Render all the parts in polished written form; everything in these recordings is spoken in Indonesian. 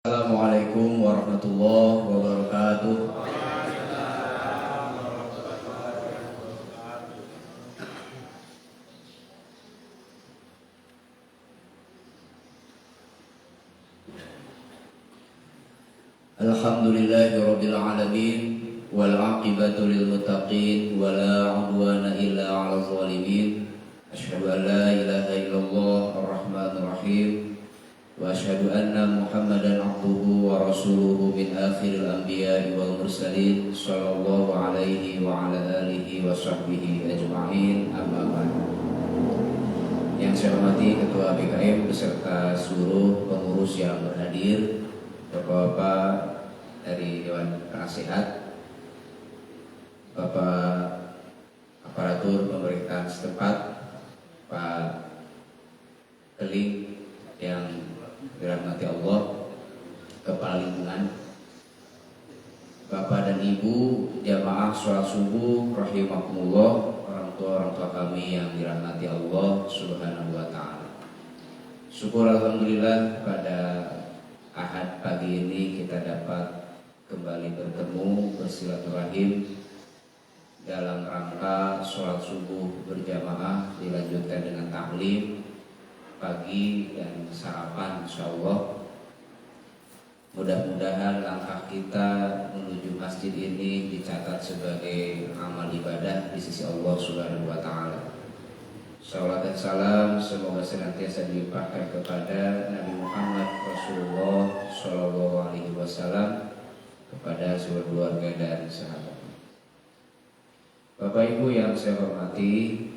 Assalamualaikum warahmatullahi wabarakatuh. Alhamdulillahirabbil alamin wal 'aqibatu lil muttaqin wala 'udwana illa 'alal zalimin. Asyhadu an la ilaha illallah ar-rahmanur rahim. Wa asyhadu anna Muhammadan abduhu wa rasuluhu min akhiril anbiya'i wal mursalin sallallahu alaihi wa ala alihi wa sahbihi ajma'in, amma ba'd. Yang saya hormati Ketua BKM beserta seluruh pengurus yang berhadir, Bapak-bapak dari Dewan Penasehat, Bapak aparatur pemerintahan setempat, Pak Keling yang dirahmati Allah, Kepala Lingkungan, Bapak dan Ibu jamaah sholat subuh rahimakumullah, orang tua kami yang dirahmati Allah Subhanahu wa taala. Syukur alhamdulillah pada Ahad pagi ini kita dapat kembali bertemu bersilaturahim dalam rangka sholat subuh berjamaah, dilanjutkan dengan taklim pagi dan sarapan, insyaallah. Mudah-mudahan langkah kita menuju masjid ini dicatat sebagai amal ibadah di sisi Allah Subhanahu wa taala. Shalawat dan salam semoga senantiasa dilimpahkan kepada Nabi Muhammad Rasulullah Shallallahu alaihi wasallam, kepada seluruh keluarga dan sahabat. Bapak Ibu yang saya hormati,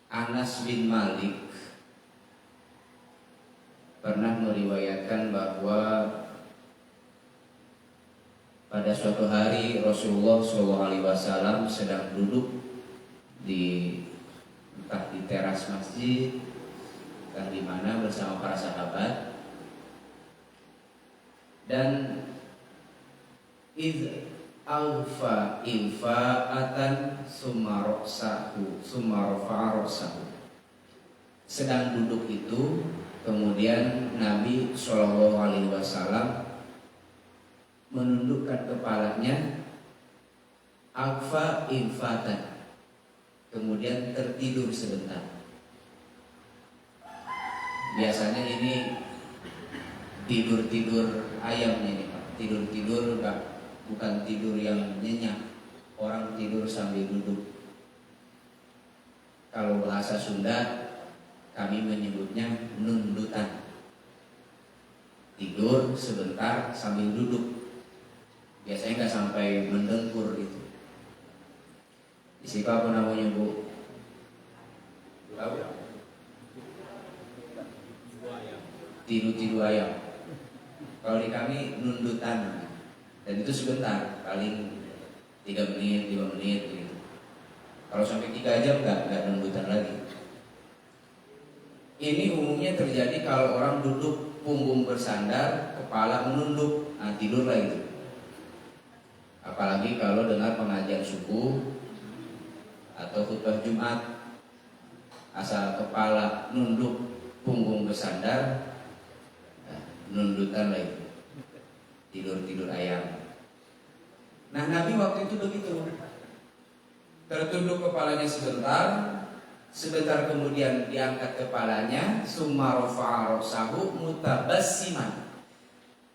Anas bin Malik pernah meriwayatkan bahwa pada suatu hari Rasulullah SAW sedang duduk entah di teras masjid, entah di mana bersama para sahabat, dan aufa infa'atan summa rafa'a ra'sahu. Sedang duduk itu, kemudian Nabi SAW menundukkan kepalanya, aufa infatan, kemudian tertidur sebentar. Biasanya ini tidur ayam ini, Pak. Tidur Pak. Bukan tidur yang nyenyak, orang tidur sambil duduk. Kalau bahasa Sunda kami menyebutnya nundutan, tidur sebentar sambil duduk. Biasanya nggak sampai mendengkur gitu. Di situ apa namanya, Bu? Tahu? Tidur ayam. Kalau di kami nundutan. Dan itu sebentar, paling 3 menit, 5 menit gitu. Kalau sampai 3 jam nggak nundutan lagi. Ini umumnya terjadi kalau orang duduk punggung bersandar, kepala menunduk, tidur lah gitu. Apalagi kalau dengar pengajian subuh atau khutbah Jumat, asal kepala nunduk, punggung bersandar, nundutan lah itu. Tidur ayam. Nah, Nabi waktu itu begitu. Tertunduk kepalanya sebentar kemudian diangkat kepalanya, summa rafa'a ra'sahu mutabassiman.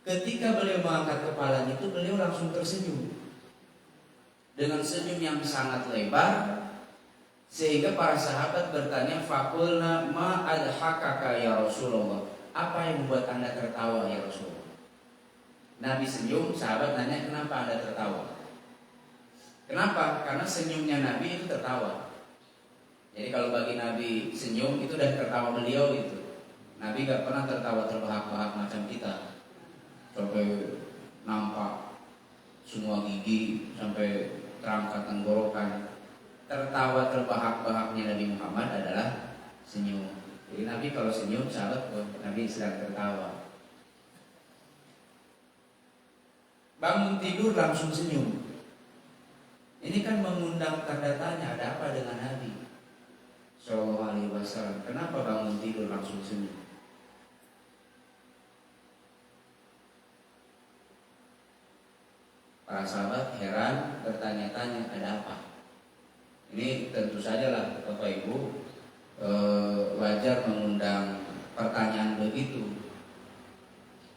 Ketika beliau mengangkat kepalanya itu, beliau langsung tersenyum. Dengan senyum yang sangat lebar, sehingga para sahabat bertanya, faqulna ma adhakaka ya Rasulullah. Apa yang membuat Anda tertawa ya Rasulullah? Nabi senyum, sahabat nanya, kenapa Anda tertawa? Kenapa? Karena senyumnya Nabi itu tertawa. Jadi kalau bagi Nabi senyum itu udah tertawa beliau itu. Nabi gak pernah tertawa terbahak-bahak macam kita, sampai nampak semua gigi, sampai terangkat tenggorokan. Tertawa terbahak-bahaknya Nabi Muhammad adalah senyum. Jadi Nabi kalau senyum, sahabat, Nabi sedang tertawa. Bangun tidur langsung senyum. Ini kan mengundang tanda tanya, ada apa langsung senyum. Para sahabat heran, bertanya-tanya ada apa. Ini tentu saja lah Bapak Ibu wajar mengundang pertanyaan begitu.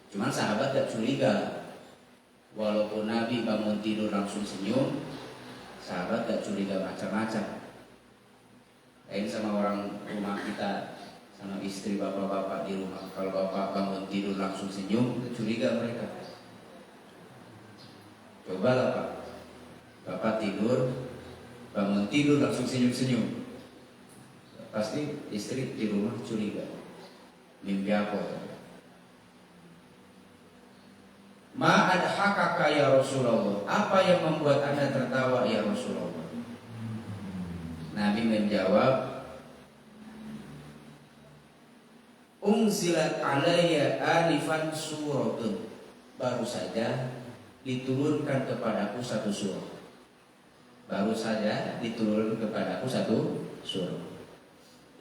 Cuman sahabat gak curiga. Walaupun Nabi bangun tidur langsung senyum, sahabat gak curiga macam-macam. Lain sama orang rumah kita, sama istri bapak-bapak di rumah. Kalau bapak bangun tidur langsung senyum, curiga mereka. Cobalah Pak, bapak tidur, bangun tidur langsung senyum-senyum, pasti istri di rumah curiga. Mimpi apa? Ma adhakaka ya Rasulullah, apa yang membuat Anda tertawa ya Rasulullah? Nabi menjawab, unzilat alayya alifan suratun, baru saja diturunkan kepadaku satu surah. Baru saja diturunkan kepadaku satu surah.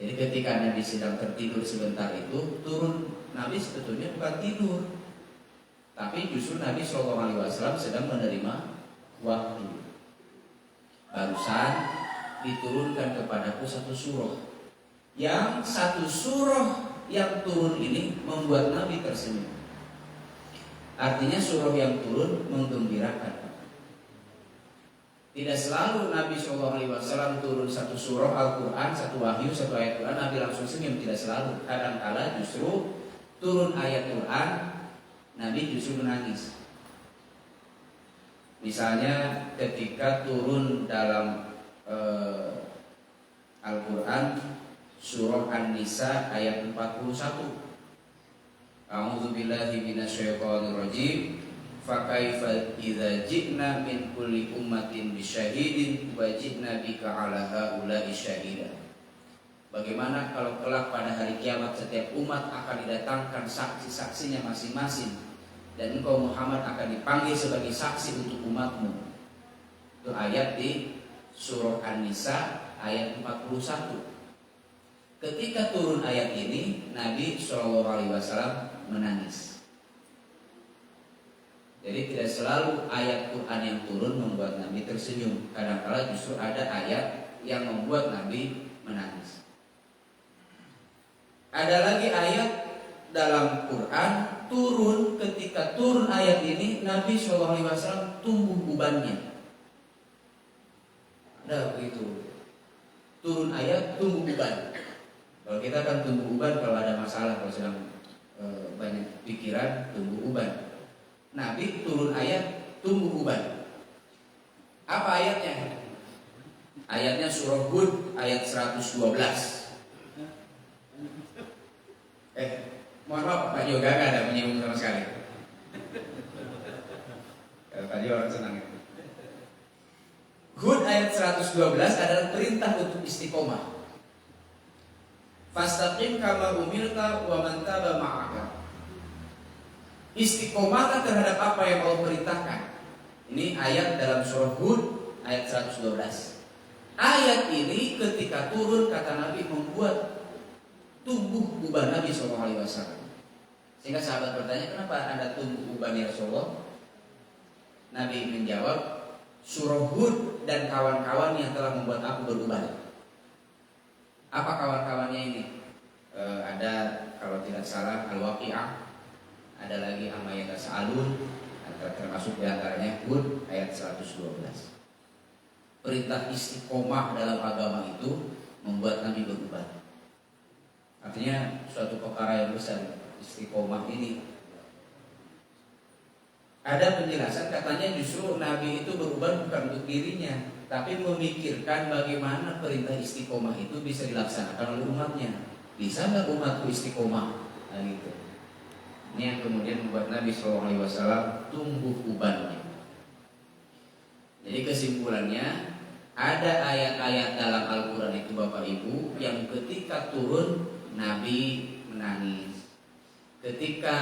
Jadi ketika Nabi sedang tertidur sebentar itu, turun. Nabi sebetulnya bukan tidur, tapi justru Nabi SAW sedang menerima wahyu. Barusan diturunkan kepadaku satu surah. Yang satu surah yang turun ini membuat Nabi tersenyum. Artinya surah yang turun menggembirakan. Tidak selalu Nabi SAW turun satu surah Al-Quran, satu wahyu, satu ayat Quran, Nabi langsung senyum. Tidak selalu. Kadang-kala justru turun ayat Quran, Nabi justru menangis. Misalnya ketika turun dalam Al-Quran surah An-Nisa ayat 41. A'udzubillahi minasyaitonir rajim. Fa kaifa idza ji'na min kulli ummatin bisyahidin wa ji'na bika 'ala haula'i syahida. Bagaimana kalau kelak pada hari kiamat setiap umat akan didatangkan saksi-saksinya masing-masing, dan engkau Muhammad akan dipanggil sebagai saksi untuk umatmu. Itu ayat di surah An-Nisa ayat 41. Ketika turun ayat ini, Nabi SAW menangis. Jadi tidak selalu ayat Quran yang turun membuat Nabi tersenyum. Kadang-kala justru ada ayat yang membuat Nabi menangis. Ada lagi ayat dalam Quran turun, ketika turun ayat ini Nabi SAW tumbuh ubannya. Ada begitu. Turun ayat tumbuh uban. Kalau kita kan tumbuh uban kalau ada masalah, kalau sedang banyak pikiran tumbuh uban. Nabi turun ayat tumbuh uban. Apa ayatnya? Ayatnya surah Hud ayat 112. Mohon maaf Pak Yoga gak ada menyinggung sama sekali. Kalau tadi orang senang itu. Hud ayat 112 adalah perintah untuk istiqomah. Fastaqim kama umirta wa man taba ma'aka. Istiqomahlah terhadap apa yang Allah perintahkan. Ini ayat dalam surah Hud ayat 112. Ayat ini ketika turun kata Nabi membuat tumbuh uban Nabi SAW. Sehingga sahabat bertanya, kenapa Anda tumbuh uban ya Rasulullah? Nabi menjawab, surah Hud dan kawan-kawan yang telah membuat aku beruban. Apa kawan-kawannya ini? Ada kalau tidak salah Al-Waqi'ah, ada lagi Amma Yatasa'alun, termasuk diantaranya Hud ayat 112. Perintah istiqomah dalam agama itu membuat Nabi beruban. Artinya suatu perkara yang besar istiqomah ini. Ada penjelasan katanya justru Nabi itu beruban bukan untuk dirinya, tapi memikirkan bagaimana perintah istiqomah itu bisa dilaksanakan oleh umatnya. Bisa nggak umatku istiqomah? Nah, gitu. Ini yang kemudian membuat Nabi SAW tumbuh ubannya. Jadi kesimpulannya, ada ayat-ayat dalam Al-Quran itu Bapak Ibu yang ketika turun Nabi menangis. Ketika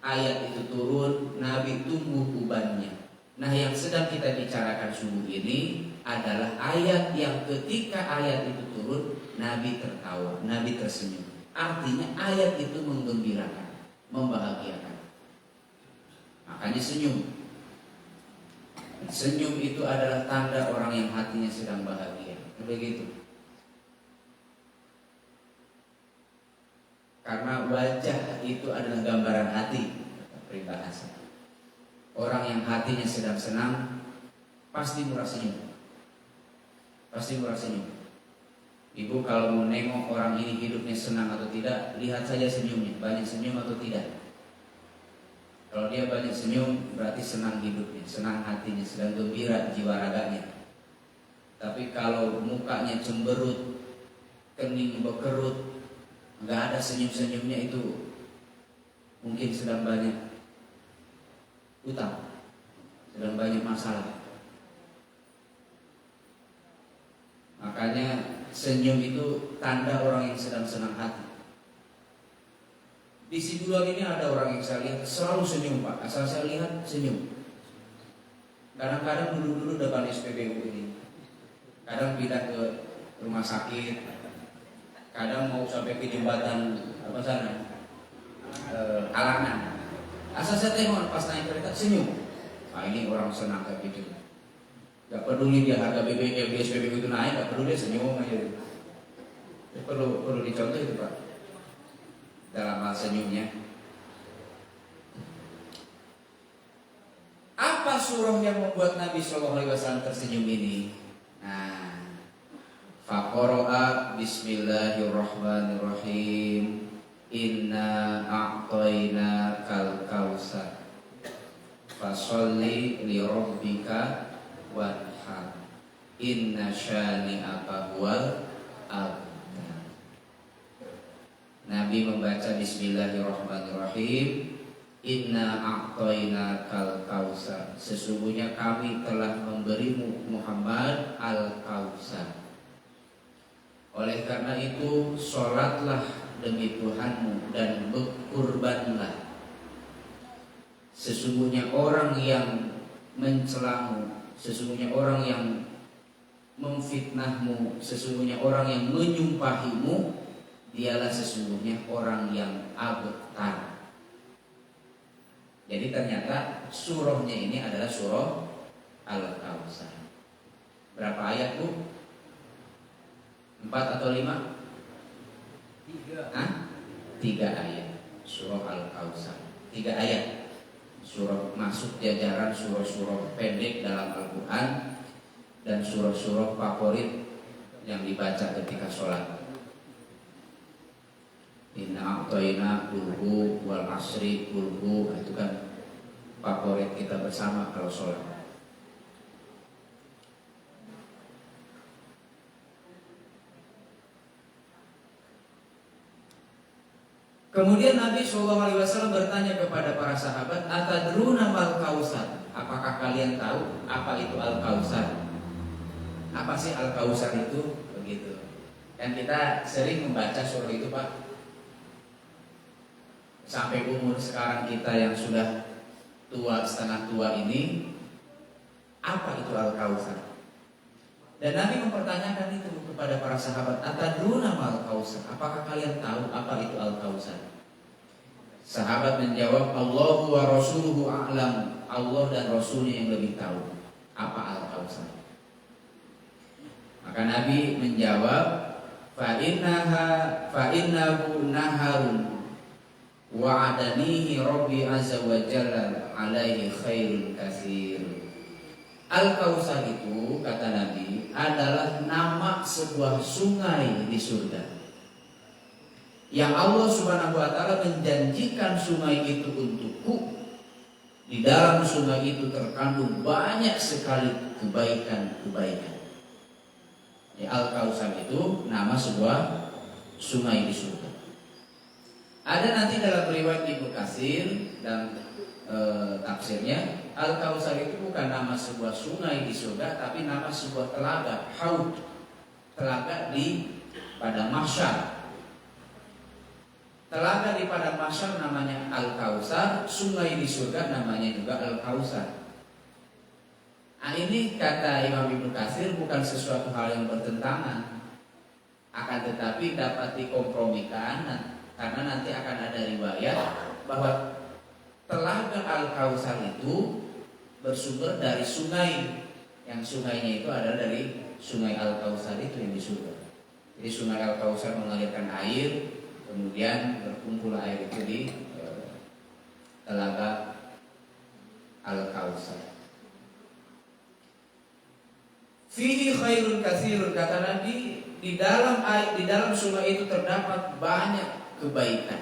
ayat itu turun, Nabi tumbuh ubannya. Nah, yang sedang kita bicarakan subuh ini adalah ayat yang ketika ayat itu turun, Nabi tertawa, Nabi tersenyum. Artinya ayat itu menggembirakan, membahagiakan. Makanya senyum. Senyum itu adalah tanda orang yang hatinya sedang bahagia. Begitu. Karena wajah itu adalah gambaran hati, peribahasa. Orang yang hatinya sedang senang pasti murah senyum. Pasti murah senyum. Ibu kalau mau nengok orang ini hidupnya senang atau tidak, lihat saja senyumnya, banyak senyum atau tidak. Kalau dia banyak senyum, berarti senang hidupnya, senang hatinya, sedang gembira jiwa raganya. Tapi kalau mukanya cemberut, kening berkerut, nggak ada senyum-senyumnya, itu mungkin sedang banyak utang, sedang banyak masalah. Makanya senyum itu tanda orang yang sedang senang hati. Di Sibulan ini ada orang yang saya lihat selalu senyum, Pak. Asal saya lihat senyum. Kadang-kadang dulu depan SPBU ini, kadang pindah ke rumah sakit, kadang mau sampai ke jembatan apa sana, Alangan. Asal saya tengok pas naik kereta senyum. Nah ini orang senang kayak gitu. Gak peduli dia harga BBM di SPBU itu naik, gak peduli dia senyum aja. Perlu dicontoh itu, Pak, dalam hal senyumnya. Apa surah yang membuat Nabi SAW tersenyum ini? Nah, faqara'a bismillahirrahmanirrahim. Inna a'toina kal kausar fasolli li rabbika wanhar inna syani'aka huwal abtar. Nabi membaca bismillahirrahmanirrahim. Inna a'toina kal kausar, sesungguhnya kami telah memberimu Muhammad al-kausar. Oleh karena itu sholatlah demi Tuhanmu dan berkurbanlah. Sesungguhnya orang yang mencelamu, sesungguhnya orang yang memfitnahmu, sesungguhnya orang yang menyumpahimu, dialah sesungguhnya orang yang abtar. Jadi ternyata surahnya ini adalah surah Al-Kautsar. Berapa ayat, Bu? 4 atau 5? 3 ayat. Surah Al-Kautsar 3 ayat. Surah masuk jajaran surah-surah pendek dalam Al-Quran dan surah-surah favorit yang dibaca ketika sholat. Inna a'toina kulhu wal asri kulhu, itu kan favorit kita bersama kalau sholat. Kemudian Nabi SAW bertanya kepada para sahabat, atadruna mal kausar, apakah kalian tahu apa itu al-kausar? Apa sih al-kausar itu? Begitu. Dan kita sering membaca surah itu, Pak. Sampai umur sekarang kita yang sudah tua, setengah tua ini, apa itu al-kausar? Dan Nabi mempertanyakan itu kepada para sahabat, atadruna mal kausar, apakah kalian tahu apa itu al-kausar? Sahabat menjawab, Allahu wa rasuluhu a'lam, Allah dan Rasulnya yang lebih tahu apa al-kausar. Maka Nabi menjawab, fa'innahu naharun wa'adanihi Rabbi azza wa jalla alaihi khairun katsir. Al-Kausar itu, kata Nabi, adalah nama sebuah sungai di surga, yang Allah subhanahu wa ta'ala menjanjikan sungai itu untukku. Di dalam sungai itu terkandung banyak sekali kebaikan-kebaikan. Al-Kausar itu nama sebuah sungai di surga. Ada nanti dalam riwayat Ibnu Katsir dan tafsirnya, Al-Kausar itu bukan nama sebuah sungai di surga, tapi nama sebuah telaga, haud, telaga di padang mahsyar. Telaga di padang mahsyar namanya Al-Kausar, sungai di surga namanya juga Al-Kausar. Nah, ini kata Imam Ibnu Katsir bukan sesuatu hal yang bertentangan. Akan Akan tetapi dapat dikompromikan karena nanti akan ada riwayat bahwa Telaga Al-Kautsar itu bersumber dari sungai, yang sungainya itu adalah dari sungai Al-Kautsar itu yang di surga. Jadi sungai Al-Kautsar mengalirkan air, kemudian berkumpul air itu di Telaga Al-Kautsar. Fihi khairun katsirun, kata Nabi, di dalam sungai itu terdapat banyak kebaikan.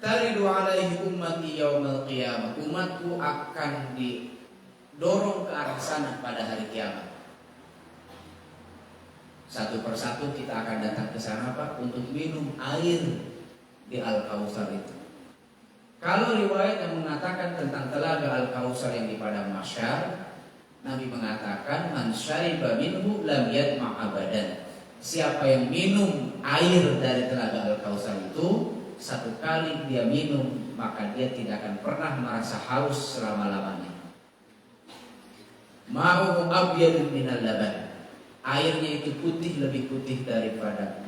Taridu alaihi ummati yaumal qiyamah, umatku akan didorong ke arah sana pada hari kiamat. Satu persatu kita akan datang ke sana Pak untuk minum air di Al-Kautsar itu. Kalau riwayat yang mengatakan tentang Telaga Al-Kautsar yang di padang mahsyar, Nabi mengatakan man syariba minhu lam yatma abadan. Siapa yang minum air dari Telaga Al-Kautsar itu, satu kali dia minum, maka dia tidak akan pernah merasa haus selama-lamanya. Ma'uhu abyadun minal laban. Airnya itu putih, lebih putih daripada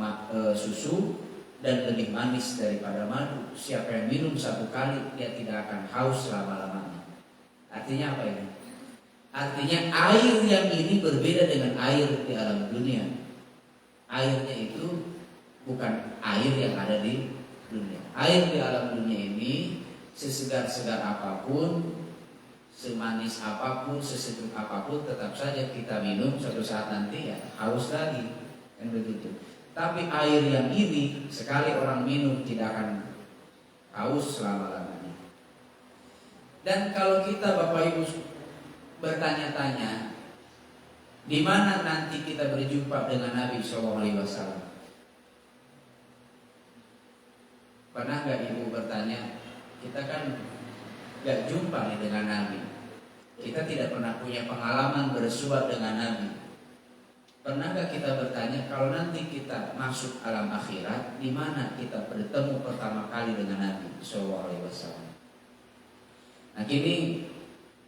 susu, dan lebih manis daripada madu. Siapa yang minum satu kali, dia tidak akan haus selama-lamanya. Artinya apa ini? Artinya air yang ini berbeda dengan air di alam dunia. Airnya itu bukan air yang ada di dunia. Air di alam dunia ini sesegar-segar apapun, semanis apapun, sesejuk apapun, tetap saja kita minum suatu saat nanti ya haus lagi, kan begitu. Tapi air yang ini sekali orang minum tidak akan haus selama-lamanya. Dan kalau kita Bapak Ibu bertanya-tanya, di mana nanti kita berjumpa dengan Nabi SAW? Pernah gak ibu bertanya, kita kan gak jumpa nih dengan Nabi, kita tidak pernah punya pengalaman bersua dengan Nabi. Pernah gak kita bertanya, kalau nanti kita masuk alam akhirat, di mana kita bertemu pertama kali dengan Nabi SAW? Nah kini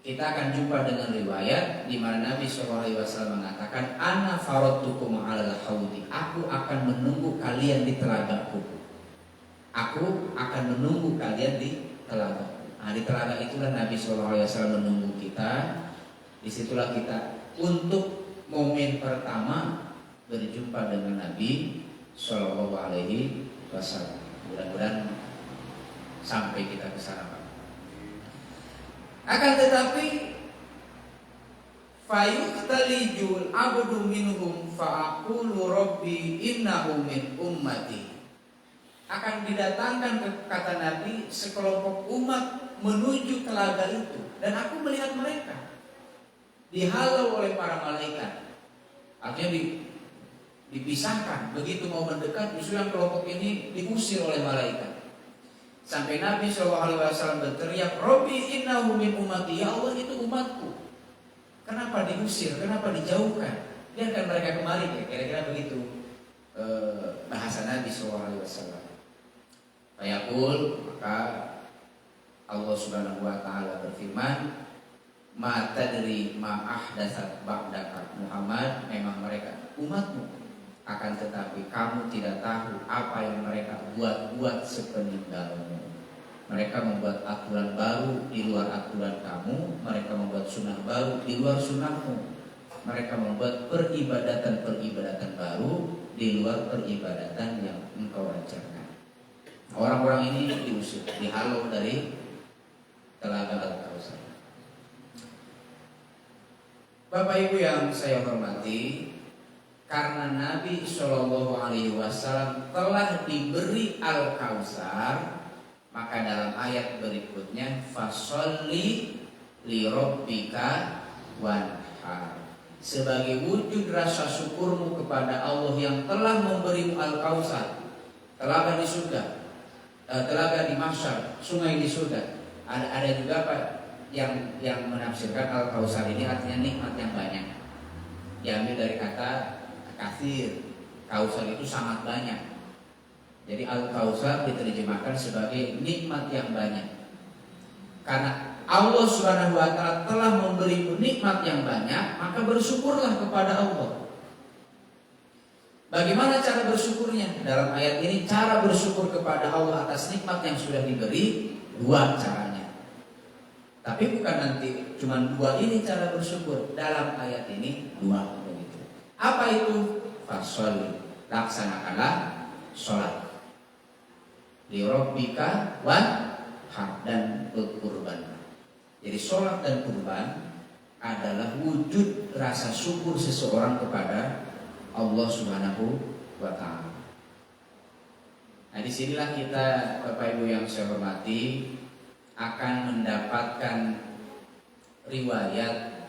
kita akan jumpa dengan riwayat di mana Nabi SAW mengatakan, Ana faradtukum alal haudi, aku akan menunggu kalian di telagaku. Aku akan menunggu kalian di telaga. Nah di telaga itulah Nabi SAW menunggu kita. Disitulah kita untuk momen pertama berjumpa dengan Nabi SAW. Mudah-mudahan sampai kita ke sana Pak. Akan tetapi fayuqtalijul abdu minhum fa'aqulu rabbi innahu min ummati. Akan didatangkan kata Nabi sekelompok umat menuju telaga itu, dan aku melihat mereka dihalau oleh para malaikat. Artinya dipisahkan. Begitu mau mendekat, justru yang kelompok ini diusir oleh malaikat. Sampai Nabi SAW berteriak, Robbi innahu min ummati, ya Allah itu umatku. Kenapa diusir? Kenapa dijauhkan? Biarkan mereka kemari. Kira-kira begitu bahasa Nabi SAW. Fayaqul, maka Allah Subhanahu wa taala berfirman, ma tadri ma ahdatsat ba'daka Muhammad, memang mereka umatmu, akan tetapi kamu tidak tahu apa yang mereka buat sepeninggalmu. Mereka membuat aturan baru di luar aturan kamu, mereka membuat sunnah baru di luar sunnahmu. Mereka membuat peribadatan baru di luar peribadatan yang engkau ajarkan. Orang-orang ini diusir, dihalau dari Telaga Al-Kautsar. Bapak Ibu yang saya hormati, karena Nabi SAW telah diberi Al-Kautsar, maka dalam ayat berikutnya fasholli li rabbika wanhar, sebagai wujud rasa syukurmu kepada Allah yang telah memberimu Al-Kautsar, telaga di surga, telaga di mahsyar, sungai di surga. Ada juga Pak yang menafsirkan Al-Kautsar ini artinya nikmat yang banyak. Diambil dari kata katsir. Kautsar itu sangat banyak. Jadi Al-Kautsar diterjemahkan sebagai nikmat yang banyak. Karena Allah Subhanahu wa taala telah memberimu nikmat yang banyak, maka bersyukurlah kepada Allah. Bagaimana cara bersyukurnya? Dalam ayat ini cara bersyukur kepada Allah atas nikmat yang sudah diberi dua caranya. Tapi bukan nanti cuma dua ini cara bersyukur. Dalam ayat ini dua begitu. Apa itu? Fasholli, laksanakanlah sholat. Li rabbika wanhar, dan berkurban. Jadi sholat dan kurban adalah wujud rasa syukur seseorang kepada Allah Subhanahu wa taala. Nah, disinilah kita, Bapak Ibu yang saya hormati, akan mendapatkan riwayat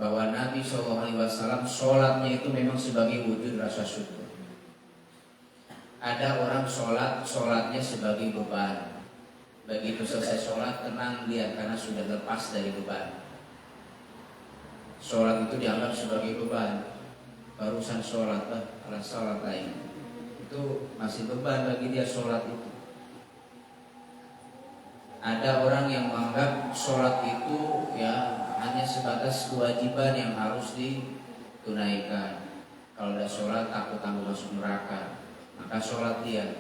bahwa Nabi SAW sholatnya itu memang sebagai wujud rasa syukur. Ada orang sholatnya sebagai beban. Begitu selesai sholat, tenang dia karena sudah lepas dari beban. Sholat itu dianggap sebagai beban. Barusan sholat, alas sholat lain itu masih beban bagi dia sholat itu. Ada orang yang menganggap sholat itu ya hanya sebatas kewajiban yang harus ditunaikan. Kalau udah sholat takut masuk neraka, maka sholat dia.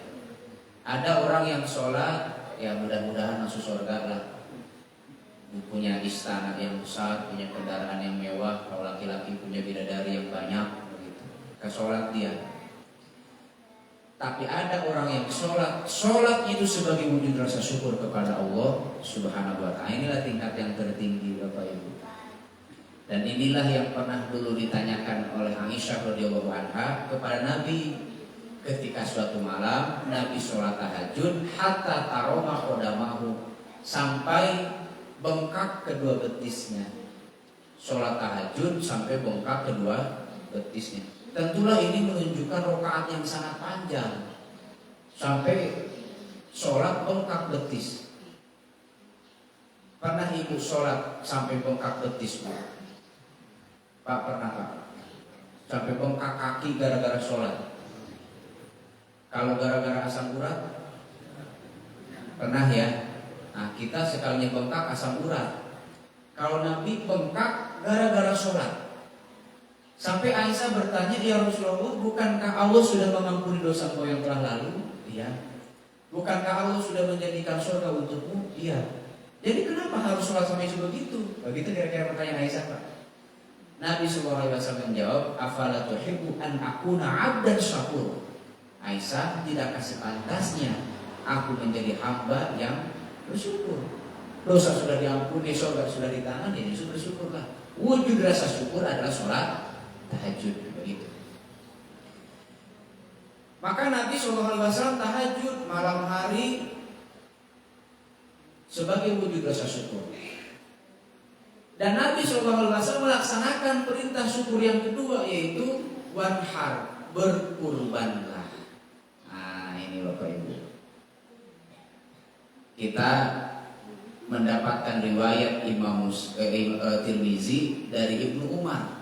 Ada orang yang sholat ya mudah-mudahan masuk surga lah, punya istana yang besar, punya kendaraan yang mewah. Kalau laki-laki punya bidadari yang banyak, ke sholat dia. Tapi ada orang yang sholat itu sebagai wujud rasa syukur kepada Allah Subhanahu wa ta'ala. Inilah tingkat yang tertinggi, Bapak Ibu. Dan inilah yang pernah dulu ditanyakan oleh Aisyah radhiyallahu anha kepada Nabi ketika suatu malam Nabi sholat tahajud hatta taroma qodamahu, sampai bengkak kedua betisnya. Sholat tahajud sampai bengkak kedua betisnya. Tentulah ini menunjukkan rakaat yang sangat panjang, sampai sholat bengkak betis. Pernah ibu sholat sampai bengkak betis, Bu? Pak, pernah Pak? Sampai bengkak kaki gara-gara sholat. Kalau gara-gara asam urat, pernah ya? Nah, kita sekalinya bengkak asam urat. Kalau Nabi bengkak gara-gara sholat. Sampai Aisyah bertanya, ya Rasulullah, bukankah Allah sudah mengampuni dosa kau yang telah lalu? Iya. Bukankah Allah sudah menjadikan surga untukmu? Iya. Jadi kenapa harus sholat sampai sebegitu? Begitu kira-kira pertanyaan Aisyah, Pak. Nabi SAW menjawab, afala tuhibbu an akuna abdan syakur. Aisyah, tidak kasih pantasnya aku menjadi hamba yang bersyukur. Dosa sudah diampuni, surga sudah di tangan, jadi bersyukurlah. Wujud rasa syukur adalah sholat tahajud, begitu. Maka Nabi SAW tahajud malam hari sebagai wujud rasa syukur. Dan Nabi SAW melaksanakan perintah syukur yang kedua, yaitu wanhar, berkurbanlah. Nah, ini Bapak Ibu, kita mendapatkan riwayat Imam Tirmizi dari Ibnu Umar.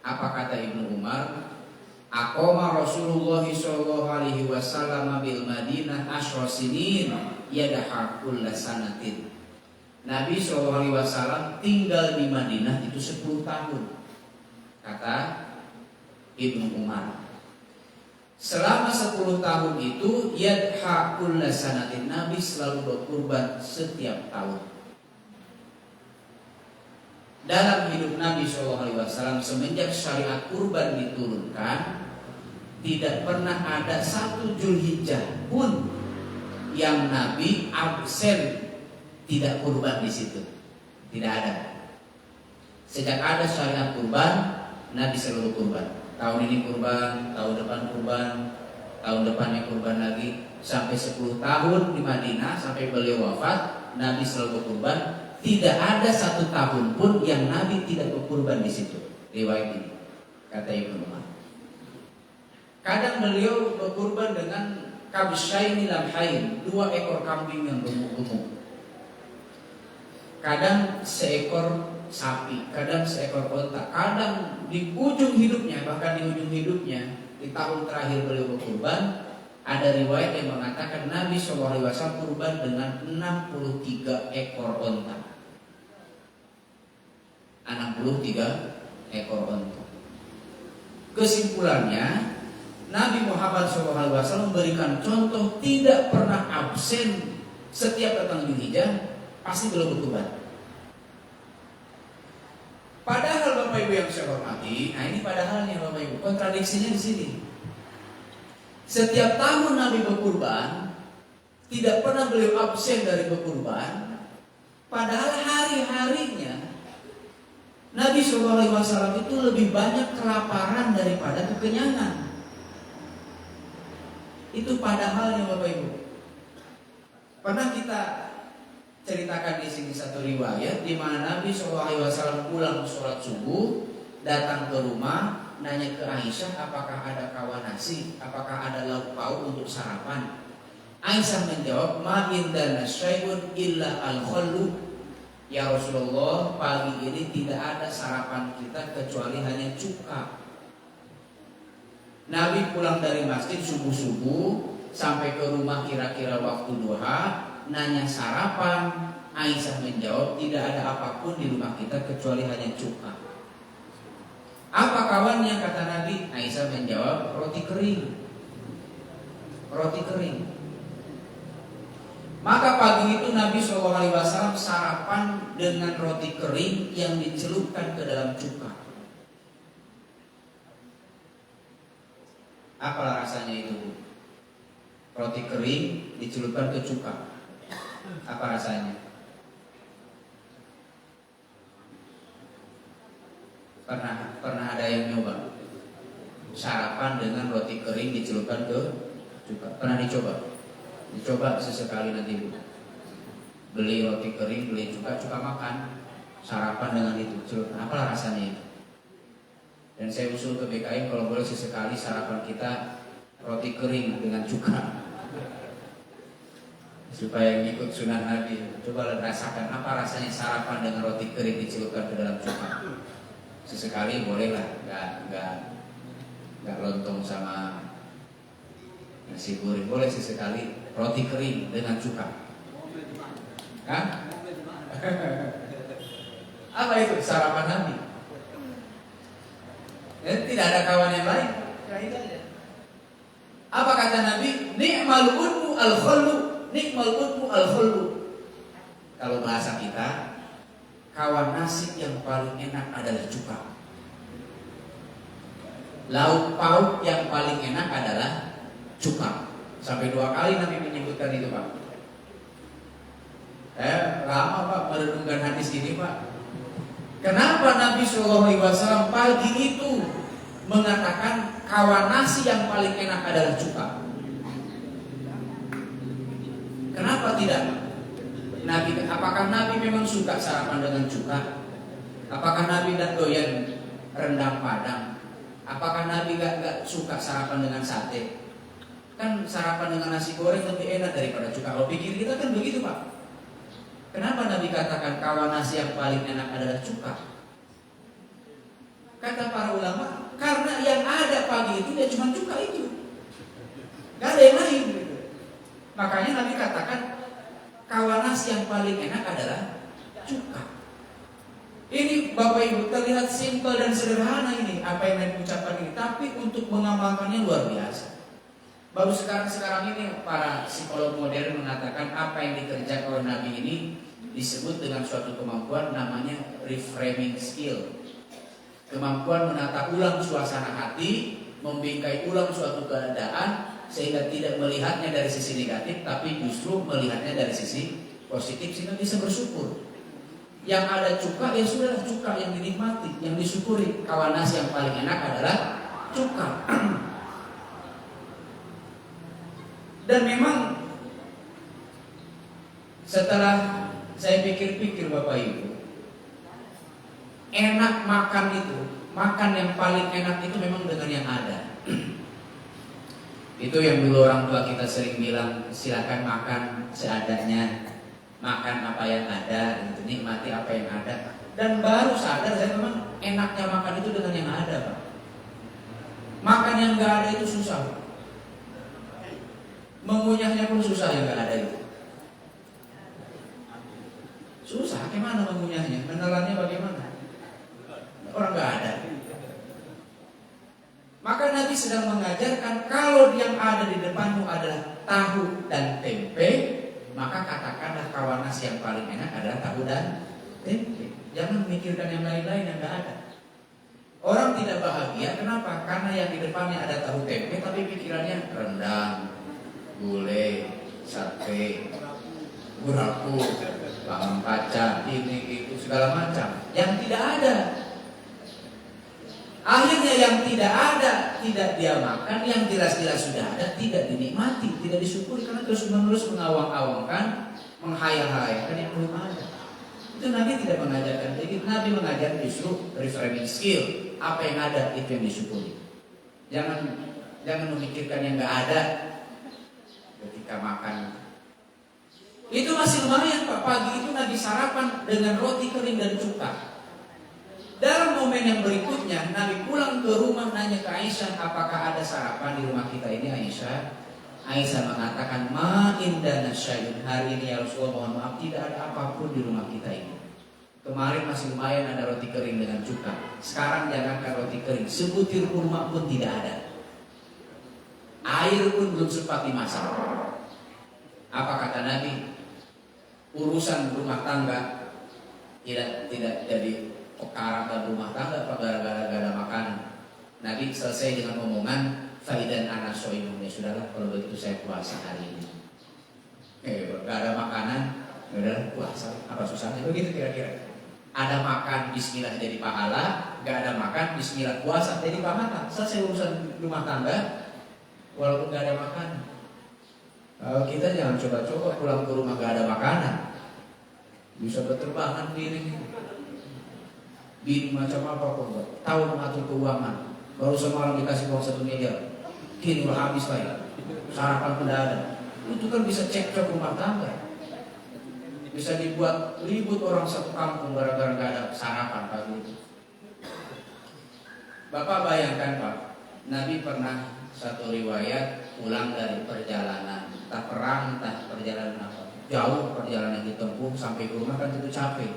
Apa kata Ibnu Umar? Aqama Rasulullah sallallahu alaihi wasallam bil Madinah asyra sinin yadaha kulla sanatin. Nabi sallallahu alaihi wasallam tinggal di Madinah itu 10 tahun. Kata Ibnu Umar. Selama 10 tahun itu yadha kulla sanatin, Nabi selalu berkurban setiap tahun. Dalam hidup Nabi SAW semenjak syariat kurban diturunkan, tidak pernah ada satu Zulhijjah pun yang Nabi absen tidak kurban di situ. Tidak ada. Sejak ada syariat kurban, Nabi selalu kurban. Tahun ini kurban, tahun depan kurban, tahun depannya kurban lagi, sampai 10 tahun di Madinah sampai beliau wafat, Nabi selalu berkurban. Tidak ada satu tahun pun yang Nabi tidak berkurban di situ. Riwayat ini, kata Ibnu Umar. Kadang beliau berkurban dengan kabsyaini lamhain, 2 ekor kambing yang gemuk-gemuk. Kadang seekor sapi, kadang seekor onta. Kadang di ujung hidupnya, bahkan di ujung hidupnya, di tahun terakhir beliau berkurban, Ada riwayat yang mengatakan Nabi SAW kurban dengan 63 ekor onta. 63 ekor onta. Kesimpulannya, Nabi Muhammad SAW memberikan contoh tidak pernah absen setiap datang Dzulhijjah pasti belum berkurban. Padahal Bapak Ibu yang saya hormati, nah ini padahalnya Bapak Ibu, kontradiksinya di sini. Setiap tahun Nabi berkurban, tidak pernah beliau absen dari berkurban. Padahal hari-harinya Nabi SAW itu lebih banyak kelaparan daripada kekenyangan. Itu padahalnya Bapak Ibu. Pernah kita ceritakan di sini satu riwayat di mana Nabi SAW pulang sholat subuh, datang ke rumah, nanya ke Aisyah apakah ada kawan nasi, apakah ada lauk pauk untuk sarapan. Aisyah menjawab, ma indana syai'un illa al-khallu. Ya Rasulullah, pagi ini tidak ada sarapan kita kecuali hanya cuka. Nabi pulang dari masjid subuh-subuh sampai ke rumah kira-kira waktu duha, nanya sarapan. Aisyah menjawab, tidak ada apapun di rumah kita kecuali hanya cuka. Apa kawannya, kata Nabi? Aisyah menjawab, roti kering. Roti kering. Maka pagi itu Nabi SAW sarapan dengan roti kering yang dicelupkan ke dalam cuka. Apalah rasanya itu? Roti kering dicelupkan ke cuka. Apa rasanya? Pernah ada yang nyoba sarapan dengan roti kering dicelupkan ke cuka? Pernah dicoba? Dicoba sesekali nanti Bu. Beli roti kering, beli cuka makan, sarapan dengan itu, celupkan. Apalah rasanya itu? Dan saya usul ke BKM kalau boleh sesekali sarapan kita roti kering dengan cuka, supaya ngikut sunnah Nabi. Coba rasakan apa rasanya sarapan dengan roti kering dicelupkan ke dalam cuka. Sesekali bolehlah, nggak lontong sama nasi goreng, boleh sesekali roti kering dengan cuka. Hah? Apa itu sarapan Nabi? Tidak ada kawan yang lain. Apa kata Nabi? Ni'mal udmu al-khullu, ni'mal udmu al-khullu. Kalau bahasa kita, kawan nasi yang paling enak adalah cuka. Lauk pauk yang paling enak adalah cuka. Sampai 2 kali Nabi menyebutkan itu, Pak. Lama Pak merenungkan hadis ini, Pak. Kenapa Nabi SAW pagi itu mengatakan kawan nasi yang paling enak adalah cuka? Kenapa tidak? Apakah Nabi memang suka sarapan dengan cuka? Apakah Nabi tidak doyan rendang Padang? Apakah Nabi gak suka sarapan dengan sate? Kan sarapan dengan nasi goreng lebih enak daripada cuka. Kalau pikir kita kan begitu, Pak. Kenapa Nabi katakan kawan nasi yang paling enak adalah cuka? Kata para ulama, karena yang ada pagi itu ya cuma cuka itu, gak ada yang lain gitu. Makanya Nabi katakan kawan nasi yang paling enak adalah cuka. Ini Bapak Ibu terlihat simpel dan sederhana ini apa yang Nabi ucapkan ini, tapi untuk mengamalkannya luar biasa. Baru sekarang ini para psikolog modern mengatakan apa yang dikerjakan oleh Nabi ini disebut dengan suatu kemampuan namanya reframing skill. Kemampuan menata ulang suasana hati, membingkai ulang suatu keadaan sehingga tidak melihatnya dari sisi negatif tapi justru melihatnya dari sisi positif sehingga bisa bersyukur. Yang ada cuka ya sudah, cuka yang dinikmati, yang disyukuri. Kawan nasi yang paling enak adalah cuka. Dan memang setelah saya pikir-pikir Bapak Ibu, enak makan itu, makan yang paling enak itu memang dengan yang ada. Itu yang dulu orang tua kita sering bilang, silakan makan seadanya, makan apa yang ada, gitu, nikmati apa yang ada. Dan baru sadar saya memang enaknya makan itu dengan yang ada, Pak. Makan yang gak ada itu susah. Mengunyahnya pun susah yang nggak ada itu. Susah, gimana mengunyahnya? Menelannya bagaimana? Orang nggak ada. Maka Nabi sedang mengajarkan kalau yang ada di depanmu adalah tahu dan tempe, maka katakanlah kawanas yang paling enak adalah tahu dan tempe. Jangan memikirkan yang lain-lain yang nggak ada. Orang tidak bahagia, kenapa? Karena yang di depannya ada tahu tempe, tapi pikirannya rendang, gulai, sate, buraku, bawang kaca, ini itu segala macam yang tidak ada. Akhirnya yang tidak ada tidak dia makan, yang jelas-jelas sudah ada tidak dinikmati, tidak disyukuri karena terus-menerus mengawang-awangkan, menghayal-hayalkan yang belum ada. Itu Nabi tidak mengajarkan. Jadi Nabi mengajar justru reframing skill, apa yang ada itu yang disyukuri. Jangan memikirkan yang nggak ada ketika makan. Itu masih lumayan Pak, pagi itu Nabi sarapan dengan roti kering dan cuka. Dalam momen yang berikutnya Nabi pulang ke rumah nanya ke Aisyah, apakah ada sarapan di rumah kita ini Aisyah? Aisyah mengatakan, ma indana syai'un, hari ini ya Rasulullah mohon maaf tidak ada apapun di rumah kita ini. Kemarin masih lumayan ada roti kering dengan cuka. Sekarang jangankan roti kering, sebutir kurma pun tidak ada. Air pun belum sempat dimasak. Apa kata Nabi? Urusan rumah tangga tidak jadi perkara dalam rumah tangga apa gara-gara makanan. Nabi selesai dengan omongan faidan ana soimun, ya sudahlah kalau begitu saya puasa hari ini. Gak ada makanan, ya udah puasa. Apa susahnya? Begitu kira-kira. Ada makan bismillah jadi pahala, gak ada makan bismillah puasa jadi pahala. Selesai urusan rumah tangga walaupun gak ada makanan. Kita jangan coba-coba pulang ke rumah gak ada makanan. Bisa berterbangan diri. Bini macam apa kok? Tahu mengatur keuangan. Baru semalam dikasih uang 1 miliar. Kini udah habis lagi. Sarapan pun ada. Itu kan bisa cekcok rumah tangga. Bisa dibuat ribut orang satu kampung gara-gara gak ada sarapan pagi itu. Bapak bayangkan Pak, Nabi pernah satu riwayat pulang dari perjalanan, entah perang, entah perjalanan apa. Jauh perjalanan yang ditempuh sampai ke rumah kan itu capek.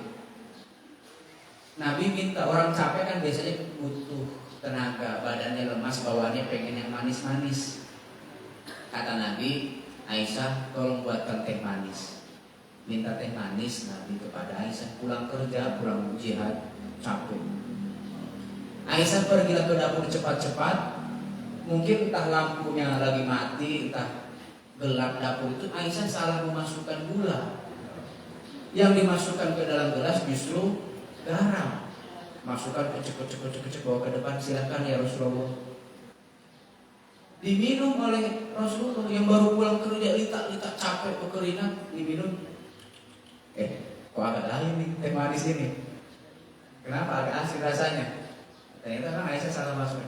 Nabi minta, orang capek kan biasanya butuh tenaga, badannya lemas, bawaannya pengen yang manis-manis. Kata Nabi, Aisyah tolong buatkan teh manis. Minta teh manis Nabi kepada Aisyah. Pulang kerja, pulang jihad, capek. Aisyah pergilah ke dapur cepat-cepat. Mungkin entah lampunya lagi mati, entah gelap dapur itu, Aisyah salah memasukkan gula. Yang dimasukkan ke dalam gelas justru garam. Masukkan kecek bawa ke depan, silakan ya Rasulullah. Diminum oleh Rasulullah yang baru pulang kerja, litak capek kekeringan, diminum. Kok agak lain nih teh manis ini? Kenapa agak asin rasanya? Ternyata kan Aisyah salah masukkan.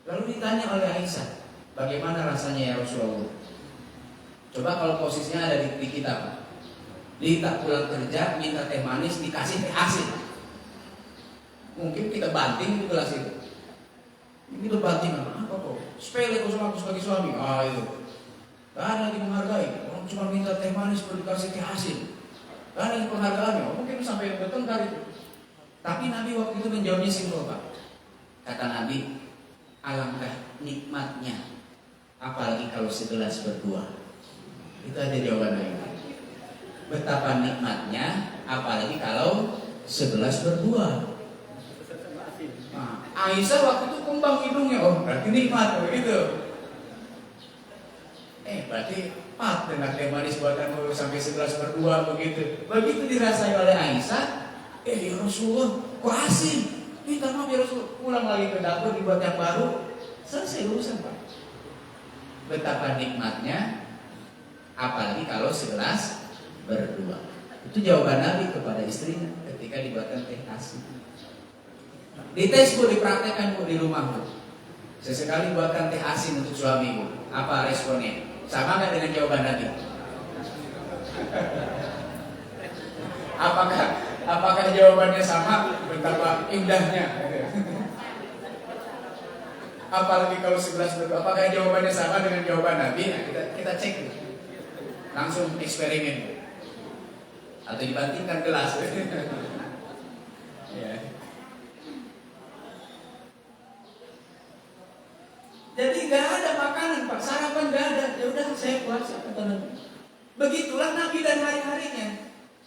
Lalu ditanya oleh Aisyah, bagaimana rasanya ya Rasulullah? Coba kalau posisinya ada di kita Pak. Lita pulang kerja minta teh manis dikasih teh asin. Mungkin kita banting di gelas itu. Kita banting apa kok? Sepele kok sama aku sebagai suami. Itu. Gak ada lagi menghargai. Orang cuma minta teh manis perlu dikasih teh asin. Gak ada lagi penghargaannya. Mungkin sampai bertengkar itu. Tapi Nabi waktu itu menjawabnya simpel Pak. Kata Nabi, alangkah nikmatnya. Apalagi kalau segelas berdua. Itu aja jawabannya. Betapa nikmatnya, apalagi kalau segelas berdua. Nah, Aisyah waktu itu kembang hidungnya, berarti nikmat begitu. Berarti pas dengan teh manis buatan sampai segelas berdua begitu. Begitu dirasai oleh Aisyah, ya Rasulullah, kok asin? Minta maaf ya Rasulullah, pulang lagi ke dapur dibuat yang baru, selesai urusan Pak. Betapa nikmatnya, apalagi kalau segelas berdua. Itu jawaban Nabi kepada istrinya ketika dibuatkan teh asin. Dites Bu, dipraktekkan Bu di rumah Bu. Sesekali buatkan teh asin untuk suami Bu. Apa responnya? Sama nggak dengan jawaban Nabi? Apakah jawabannya sama? Betapa indahnya. Apalagi kalau segelas berdua. Apakah jawabannya sama dengan jawaban Nabi? Nah, kita cek. langsung eksperimen atau dibantingkan gelas. Ya. Jadi nggak ada makanan Pak, sarapan nggak ada. Ya udah saya puasa. Begitulah Nabi dan hari-harinya.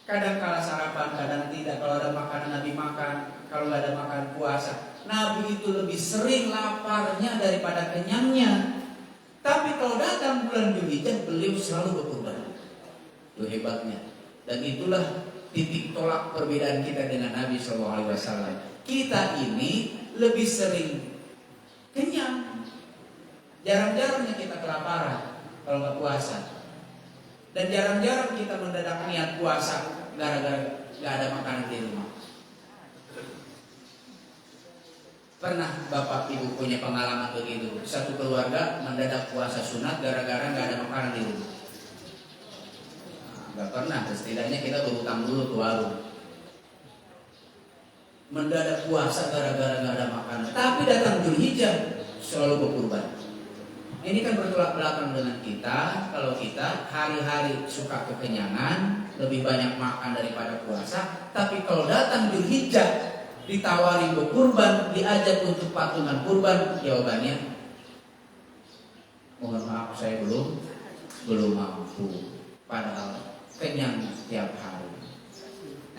Kadang kala sarapan, kadang tidak. Kalau ada makanan Nabi makan, kalau nggak ada makan puasa. Nabi itu lebih sering laparnya daripada kenyangnya. Tapi kalau datang bulan Dzulhijjah, beliau selalu berkurban. Itu hebatnya. Dan itulah titik tolak perbedaan kita dengan Nabi SAW. Kita ini lebih sering kenyang. Jarang-jarangnya kita kelaparan kalau nggak puasa. Dan jarang-jarang kita mendadak niat puasa gara-gara nggak ada makanan di rumah. Pernah Bapak Ibu punya pengalaman begitu? Satu keluarga mendadak puasa sunat gara-gara nggak ada makanan di rumah. Nggak pernah, setidaknya kita berutang dulu ke warung. Mendadak puasa gara-gara nggak ada makanan. Tapi datang Dzulhijjah selalu berkurban. Ini kan bertolak belakang dengan kita. Kalau kita hari-hari suka kekenyangan, lebih banyak makan daripada puasa. Tapi kalau datang Dzulhijjah, ditawari berkurban, diajak untuk patungan kurban, jawabannya, mohon maaf saya belum mampu. Padahal kenyang setiap hari.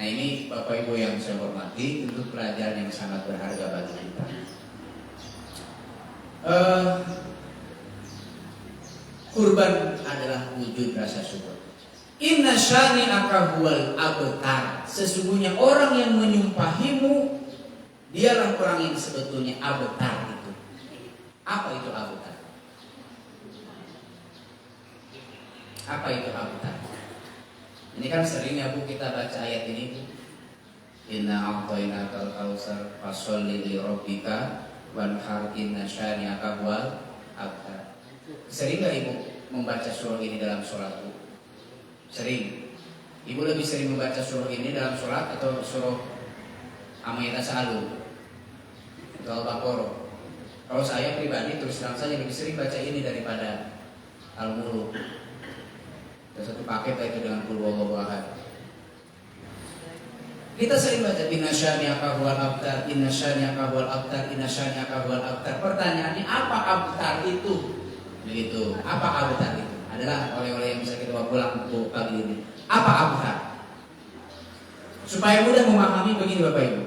Nah ini Bapak Ibu yang saya hormati, untuk pelajaran yang sangat berharga bagi kita. Kurban adalah wujud rasa syukur. Inna syani'aka huwal abtar. Sesungguhnya orang yang menyumpahimu, dialah orang yang sebetulnya abtar itu. Apa itu abtar? Apa itu abtar? Ini kan sering ya Bu kita baca ayat ini Bu. Inna a'tainakal kautsar fasholli li rabbika wanhar inna syani'aka huwal abtar. Sering gak Ibu membaca surah ini dalam sholat Bu? Sering. Ibu lebih sering membaca surah ini dalam sholat atau surah Amma Yatasa'alun atau Al-Baqarah? Kalau saya pribadi terus terang saja lebih sering baca ini daripada Al-Muluk. Ada satu paket itu dengan Qul Huwallahu Ahad. Kita sering baca inna syani'aka huwal abtar, inna syani'aka huwal abtar, inna syani'aka huwal abtar. Pertanyaannya apa abtar itu? Begitu. Apa abtar itu? Adalah oleh-oleh yang bisa kita bawa pulang untuk pagi ini. Apa abtar? Supaya mudah memahami begini Bapak Ibu.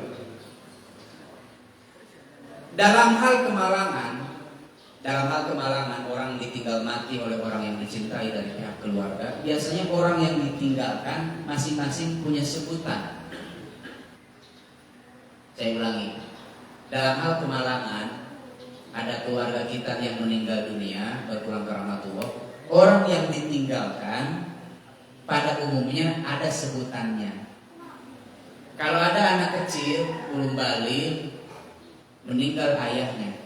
Dalam hal kemalangan orang ditinggal mati oleh orang yang dicintai dari pihak keluarga, biasanya orang yang ditinggalkan masing-masing punya sebutan. Saya ulangi. Dalam hal kemalangan, ada keluarga kita yang meninggal dunia, berpulang ke rahmatullah. Orang yang ditinggalkan pada umumnya ada sebutannya. Kalau ada anak kecil belum balik, meninggal ayahnya,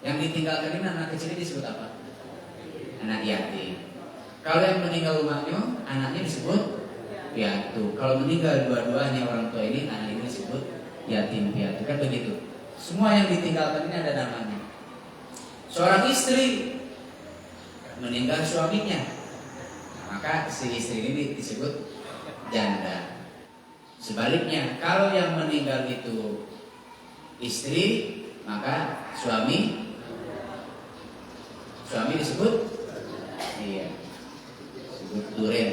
yang ditinggalkan ini anak kecil ini disebut apa? Anak yatim. Kalau yang meninggal rumahnya, anaknya disebut piatu. Kalau meninggal dua-duanya orang tua ini, anak ini disebut yatim piatu. Kan begitu. Semua yang ditinggalkan ini ada namanya. Seorang istri meninggal suaminya, maka si istri ini disebut janda. Sebaliknya, kalau yang meninggal itu istri, maka suami disebut disebut duren.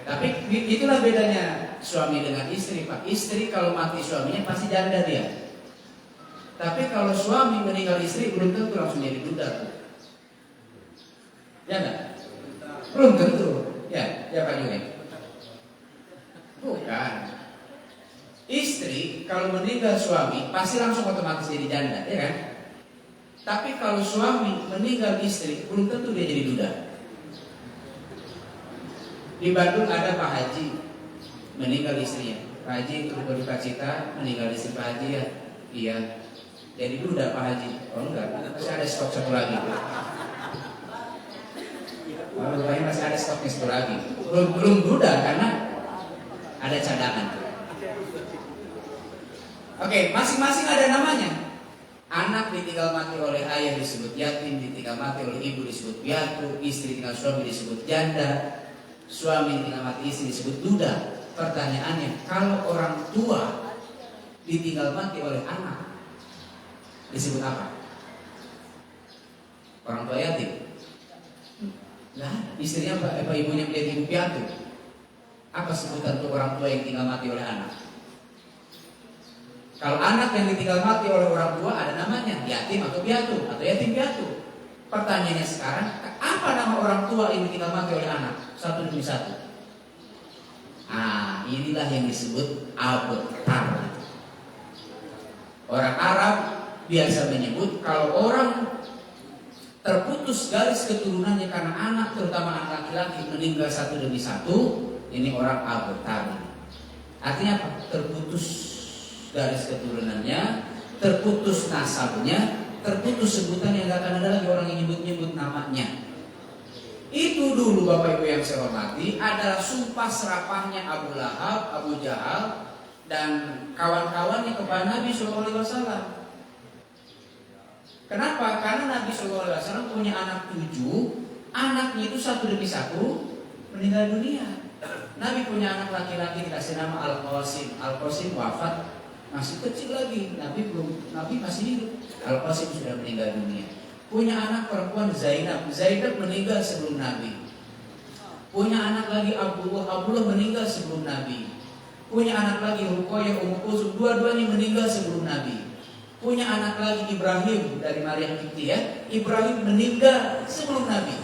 Tapi itulah bedanya suami dengan istri, Pak. Istri kalau mati suaminya pasti janda dia. Tapi kalau suami meninggal istri belum tentu langsung jadi duda. Ya enggak? Belum tentu. Ya Pak Yuri. Bukan. Istri kalau meninggal suami pasti langsung otomatis jadi janda, ya kan? Tapi kalau suami meninggal istri belum tentu dia jadi duda. Di Bandung ada Pak Haji meninggal istrinya. Pak Haji itu berduka cita meninggal istri Pak Haji ya. Iya. Jadi duda Pak Haji. Oh enggak, masih ada stok satu lagi. Masih ada stoknya satu lagi. Belum duda karena ada cadangan. Oke, masing-masing ada namanya. Anak ditinggal mati oleh ayah disebut yatim, ditinggal mati oleh ibu disebut piatu, istri tinggal suami disebut janda, suami tinggal mati istri disebut duda. Pertanyaannya, kalau orang tua ditinggal mati oleh anak disebut apa? Orang tua yatim? Nah, istrinya apa ibunya menjadi ibu piatu? Apa sebutan untuk orang tua yang tinggal mati oleh anak? Kalau anak yang ditinggal mati oleh orang tua ada namanya yatim atau piatu atau yatim piatu. Pertanyaannya sekarang, apa nama orang tua yang ditinggal mati oleh anak? Satu demi satu. Inilah yang disebut abtar. Orang Arab biasa menyebut kalau orang terputus garis keturunannya karena anak, terutama anak laki-laki meninggal satu demi satu, ini orang abtar. Artinya apa? Terputus garis keturunannya, terputus nasabnya, terputus sebutan yang gak akan ada lagi orang yang nyebut-nyebut namanya. Itu dulu Bapak Ibu yang saya hormati adalah sumpah serapahnya Abu Lahab, Abu Jahal dan kawan-kawannya kepada Nabi SAW. Kenapa? Karena Nabi SAW punya anak 7, anaknya itu satu demi satu meninggal dunia. Nabi punya anak laki-laki dikasih nama Al-Qasim. Al-Qasim wafat masih kecil lagi, Nabi masih hidup. Al-Qasim sudah meninggal dunia. Punya anak perempuan Zainab. Zainab meninggal sebelum Nabi. Punya anak lagi Abdullah meninggal sebelum Nabi. Punya anak lagi Ruqayyah, Ummu Kulsum, dua-duanya meninggal sebelum Nabi. Punya anak lagi Ibrahim dari Maryam Qibtiyah, Ibrahim meninggal sebelum Nabi.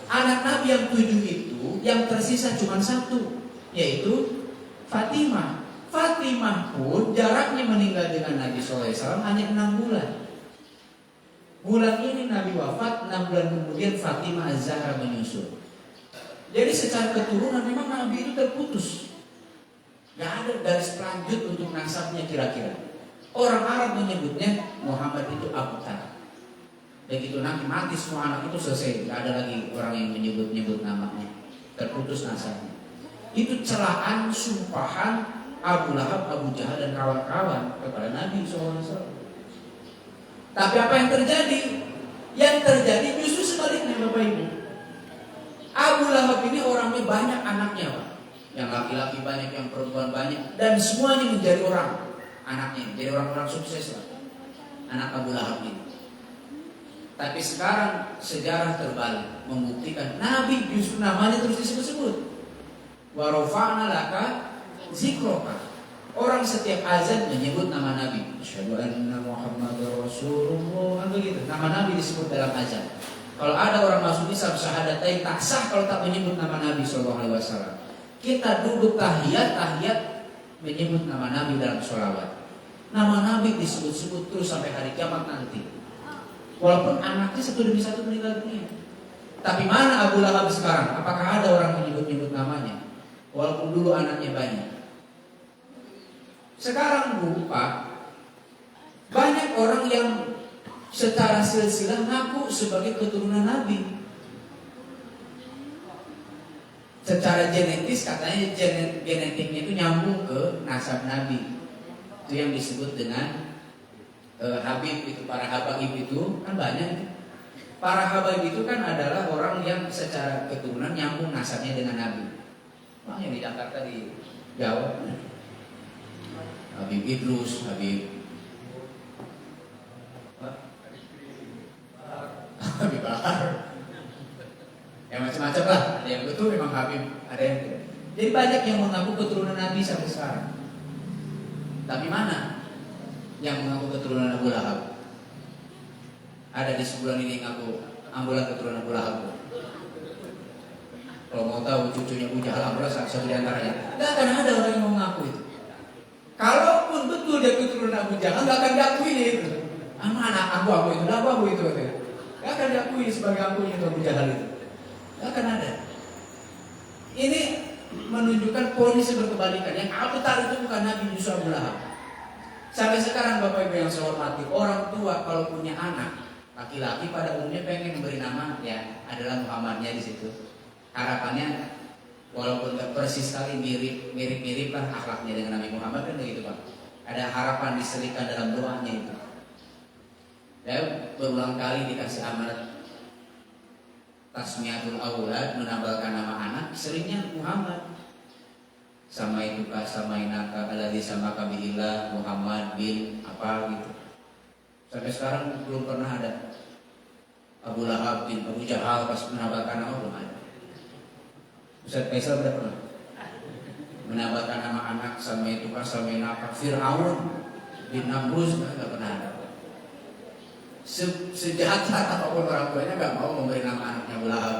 Anak Nabi yang 7 itu yang tersisa cuma satu, yaitu Fatimah. Fatimah pun jaraknya meninggal dengan Nabi SAW hanya 6 bulan. Bulan ini Nabi wafat, 6 bulan kemudian Fatimah Az-Zahra menyusul. Jadi secara keturunan memang Nabi itu terputus. Gak ada garis lanjut untuk nasabnya kira-kira. Orang Arab menyebutnya Muhammad itu abtar. Begitu Nabi mati semua anak itu selesai. Gak ada lagi orang yang menyebut-nyebut namanya. Terputus nasabnya. Itu celaan, sumpahan Abu Lahab, Abu Jahal dan kawan-kawan kepada Nabi SAW. Tapi apa yang terjadi? Yang terjadi justru sebaliknya Bapak Ibu. Abu Lahab ini orangnya banyak anaknya Pak. Yang laki-laki banyak, yang perempuan banyak. Dan semuanya menjadi orang anaknya. Jadi orang-orang sukses lah. Anak Abu Lahab ini. Tapi sekarang sejarah terbalik. Membuktikan Nabi justru namanya terus disebut-sebut. Wa rafa'na laka zikroka. Orang setiap azan menyebut nama Nabi. Asyhadu anna Muhammadar Rasulullah. Kan begitu. Nama Nabi disebut dalam azan. Kalau ada orang masuk Islam syahadatain tak sah kalau tak menyebut nama Nabi SAW. Kita duduk tahiyat menyebut nama Nabi dalam sholawat. Nama Nabi disebut-sebut terus sampai hari kiamat nanti. Walaupun anaknya satu demi satu meninggal dunia. Tapi mana Abu Lahab sekarang? Apakah ada orang menyebut-nyebut namanya? Walaupun dulu anaknya banyak. Sekarang Pak, banyak orang yang secara silsilah ngaku sebagai keturunan Nabi. Secara genetis katanya genetiknya itu nyambung ke nasab Nabi. Itu yang disebut dengan Habib itu, para habaib itu kan banyak. Para habaib itu kan adalah orang yang secara keturunan nyambung nasabnya dengan Nabi. Wah, yang di Jakarta, di Jawa, Habib Idrus, Habib Bahar, ya macam-macam lah. Ada yang betul memang Habib, ada yang tidak. Jadi banyak yang mengaku keturunan Nabi sampai sekarang. Tapi mana yang mengaku keturunan Abu Lahab? Ada di sebulan ini ngaku ambulan keturunan Abu Lahab. Kalau mau tahu cucunya Abu Jahal, ambulan satu di antaranya. Gak akan ada orang yang mau mengaku itu. Kalaupun betul dia keturunan Abu Jahal, gak akan diakui itu. Anak abu itu, abu itu. Gak akan diakui sebagai abunya itu Abu Jahal itu. Gak akan ada. Ini menunjukkan kondisi berkebalikan. Yang abtar itu bukan Nabi, justru Abu Lahab. Sampai sekarang Bapak Ibu yang saya hormati, orang tua kalau punya anak laki-laki pada umumnya pengen memberi nama ya adalah Muhammadnya di situ. Harapannya walaupun gak persis sekali mirip lah akhlaknya dengan Nabi Muhammad kan begitu Pak. Ada harapan diselipkan dalam doanya itu. Saya berulang kali dikasih amanat tasmiyatul aulad, menambahkan nama anak, seringnya Muhammad. Sama itu kak, sama inaka, alladzi sama kabiillah, Muhammad bin apa gitu. Sampai sekarang belum pernah ada Abu Lahab bin Abu Jahal pas menambahkan nama, belum ada. Ustaz Faisal udah pernah menambahkan nama anak sama itu kak, sama inaka, Fir'aun bin Namrus, nggak pernah ada. Sejahat apapun orang tuanya nggak mau memberi nama anaknya Abu Lahab,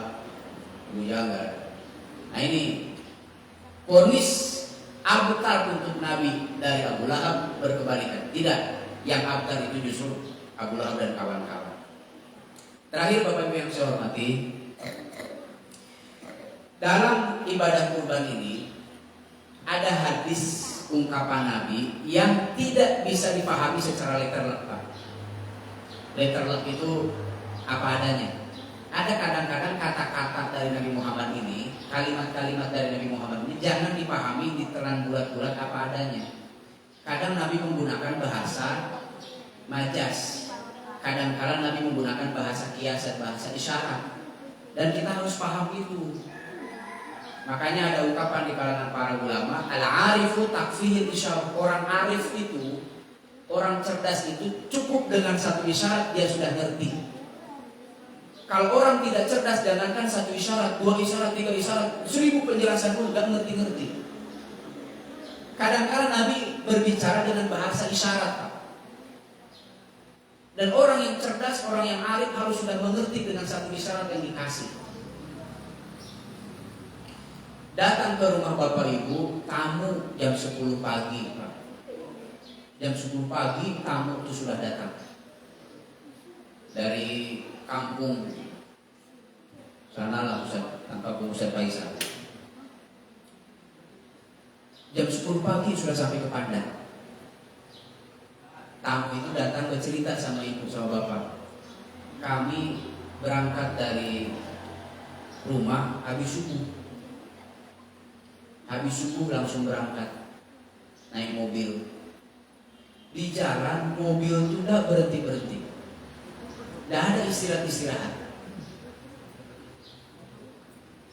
Abu Jahal. Nah ini vonis abtar untuk Nabi dari Abu Lahab berkebalikan. Tidak, yang abtar itu justru Abu Lahab dan kawan-kawan. Terakhir Bapak Ibu yang saya hormati, dalam ibadah kurban ini ada hadis ungkapan Nabi yang tidak bisa dipahami secara literal. Literal itu apa adanya. Ada kadang-kadang kata-kata dari Nabi Muhammad ini, kalimat-kalimat dari Nabi Muhammad ini jangan dipahami ditelan bulat-bulat apa adanya. Kadang Nabi menggunakan bahasa majas, kadang-kadang Nabi menggunakan bahasa kiasan, bahasa isyarat, dan kita harus paham itu. Makanya ada ungkapan di kalangan para ulama, al-arifu takfihil isyarat. Orang arif itu, orang cerdas itu cukup dengan satu isyarat dia sudah ngerti. Kalau orang tidak cerdas, jangankan satu isyarat, 2 isyarat, 3 isyarat, 1000 penjelasan pun nggak ngerti-ngerti. Kadang-kadang Nabi berbicara dengan bahasa isyarat. Dan orang yang cerdas, orang yang arif harus sudah mengerti dengan satu isyarat yang dikasih. Datang ke rumah Bapak Ibu, tamu jam 10 pagi, Pak. Jam 10 pagi tamu itu sudah datang dari kampung sana lah, kampung Ustaz Faisal. Jam 10 pagi sudah sampai ke Padang. Tamu itu datang bercerita sama ibu sama bapak. Kami berangkat dari rumah habis subuh. Habis subuh langsung berangkat naik mobil. Di jalan mobil itu tidak berhenti-berhenti, tidak ada istirahat-istirahat.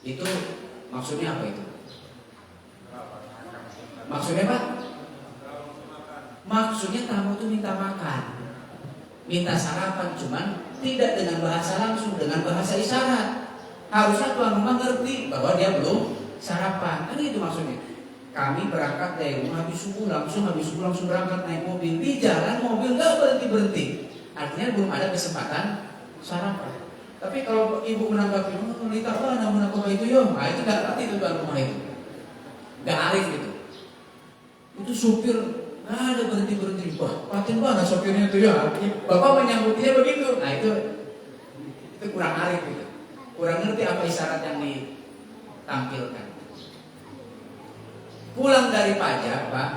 Itu maksudnya apa itu? Maksudnya Pak? Maksudnya tamu itu minta makan, minta sarapan, cuman tidak dengan bahasa langsung, dengan bahasa isyarat. Harusnya tuan rumah ngerti bahwa dia belum sarapan. Kan itu maksudnya. Kami berangkat dari rumah habis subuh langsung berangkat naik mobil. Di jalan mobil nggak berhenti. Artinya belum ada kesempatan sarapan. Tapi kalau ibu menanggapi, wanita apa namun apa itu yo, nah itu nggak ngerti itu tuan rumah itu, nggak arif itu. Itu supir nggak ada berhenti. Wah, paten banget sopirnya itu ya. Bapak menyambutnya begitu. Nah itu kurang arif itu. Kurang ngerti apa isyarat yang ditampilkan. Pulang dari pajak, Pak,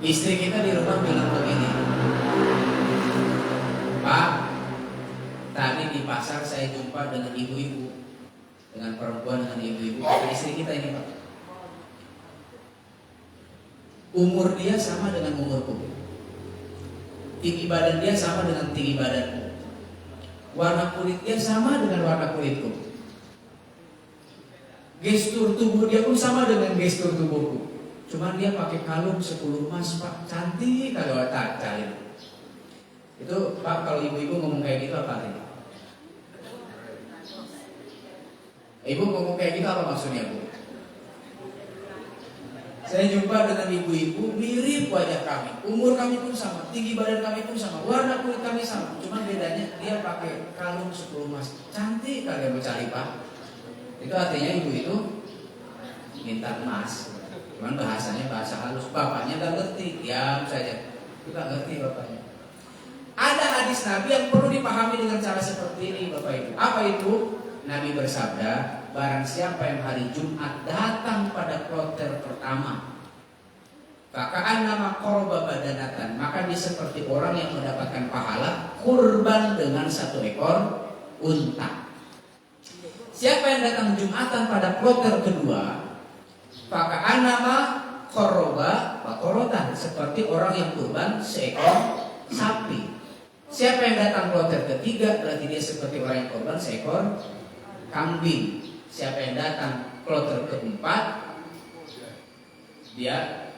istri kita di rumah bilang begini, Pak, tadi di pasar saya jumpa dengan ibu-ibu, dengan perempuan, dengan ibu-ibu, istri kita ini Pak. Umur dia sama dengan umurku, tinggi badan dia sama dengan tinggi badanku, warna kulit dia sama dengan warna kulitku, gestur tubuh dia pun sama dengan gestur tubuhku. Cuman dia pakai kalung 10 emas Pak, cantik kalau cari. Itu Pak, kalau ibu-ibu ngomong kayak gitu apa artinya? Ibu ngomong kayak gitu apa maksudnya Bu? Saya jumpa dengan ibu-ibu mirip wajah kami, umur kami pun sama, tinggi badan kami pun sama, warna kulit kami sama. Cuman bedanya dia pakai kalung 10 emas, cantik kalian mencari Pak. Itu artinya ibu itu minta emas. Cuman bahasanya bahasa halus. Bapaknya gak ngerti, diam saja. Itu gak ngerti bapaknya. Ada hadis Nabi yang perlu dipahami dengan cara seperti ini Bapak Ibu. Apa itu? Nabi bersabda, barang siapa yang hari Jumat datang pada kloter pertama, Faka'an nama korba badanatan, maka dia seperti orang yang mendapatkan pahala kurban dengan 1 ekor unta. Siapa yang datang Jumatan pada kloter kedua, Faka'an nama korba bakorotan, seperti orang yang kurban seekor sapi. Siapa yang datang kloter ketiga berarti dia seperti orang yang korban seekor kambing. Siapa yang datang kloter keempat dia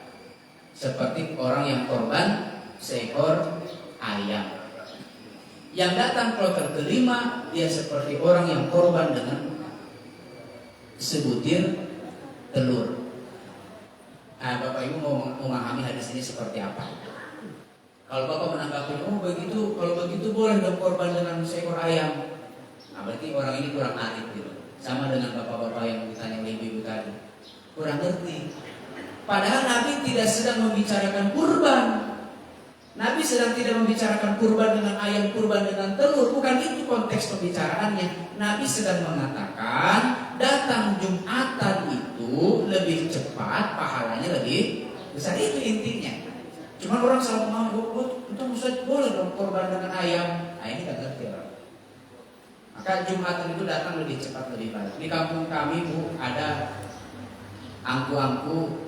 seperti orang yang korban seekor ayam. Yang datang kloter kelima dia seperti orang yang korban dengan sebutir telur. Nah, Bapak Ibu mau memahami hadis ini seperti apa? Kalau Bapak menanggapi, kalau begitu boleh dong korban dengan seekor ayam. Nah, berarti orang ini kurang arif gitu. Sama dengan bapak-bapak yang ditanya oleh ibu-ibu tadi, kurang ngerti. Padahal Nabi tidak sedang membicarakan kurban. Nabi sedang tidak membicarakan kurban dengan ayam, kurban dengan telur. Bukan itu konteks pembicaraannya. Nabi sedang mengatakan datang Jumatan itu lebih cepat, pahalanya lebih besar. Itu intinya. Cuma orang selalu mau, itu Ustaz boleh dong korban dengan ayam. Nah ini gak ngerti orang. Maka Jumatan itu datang lebih cepat, lebih baik. Di kampung kami Bu ada angku-angku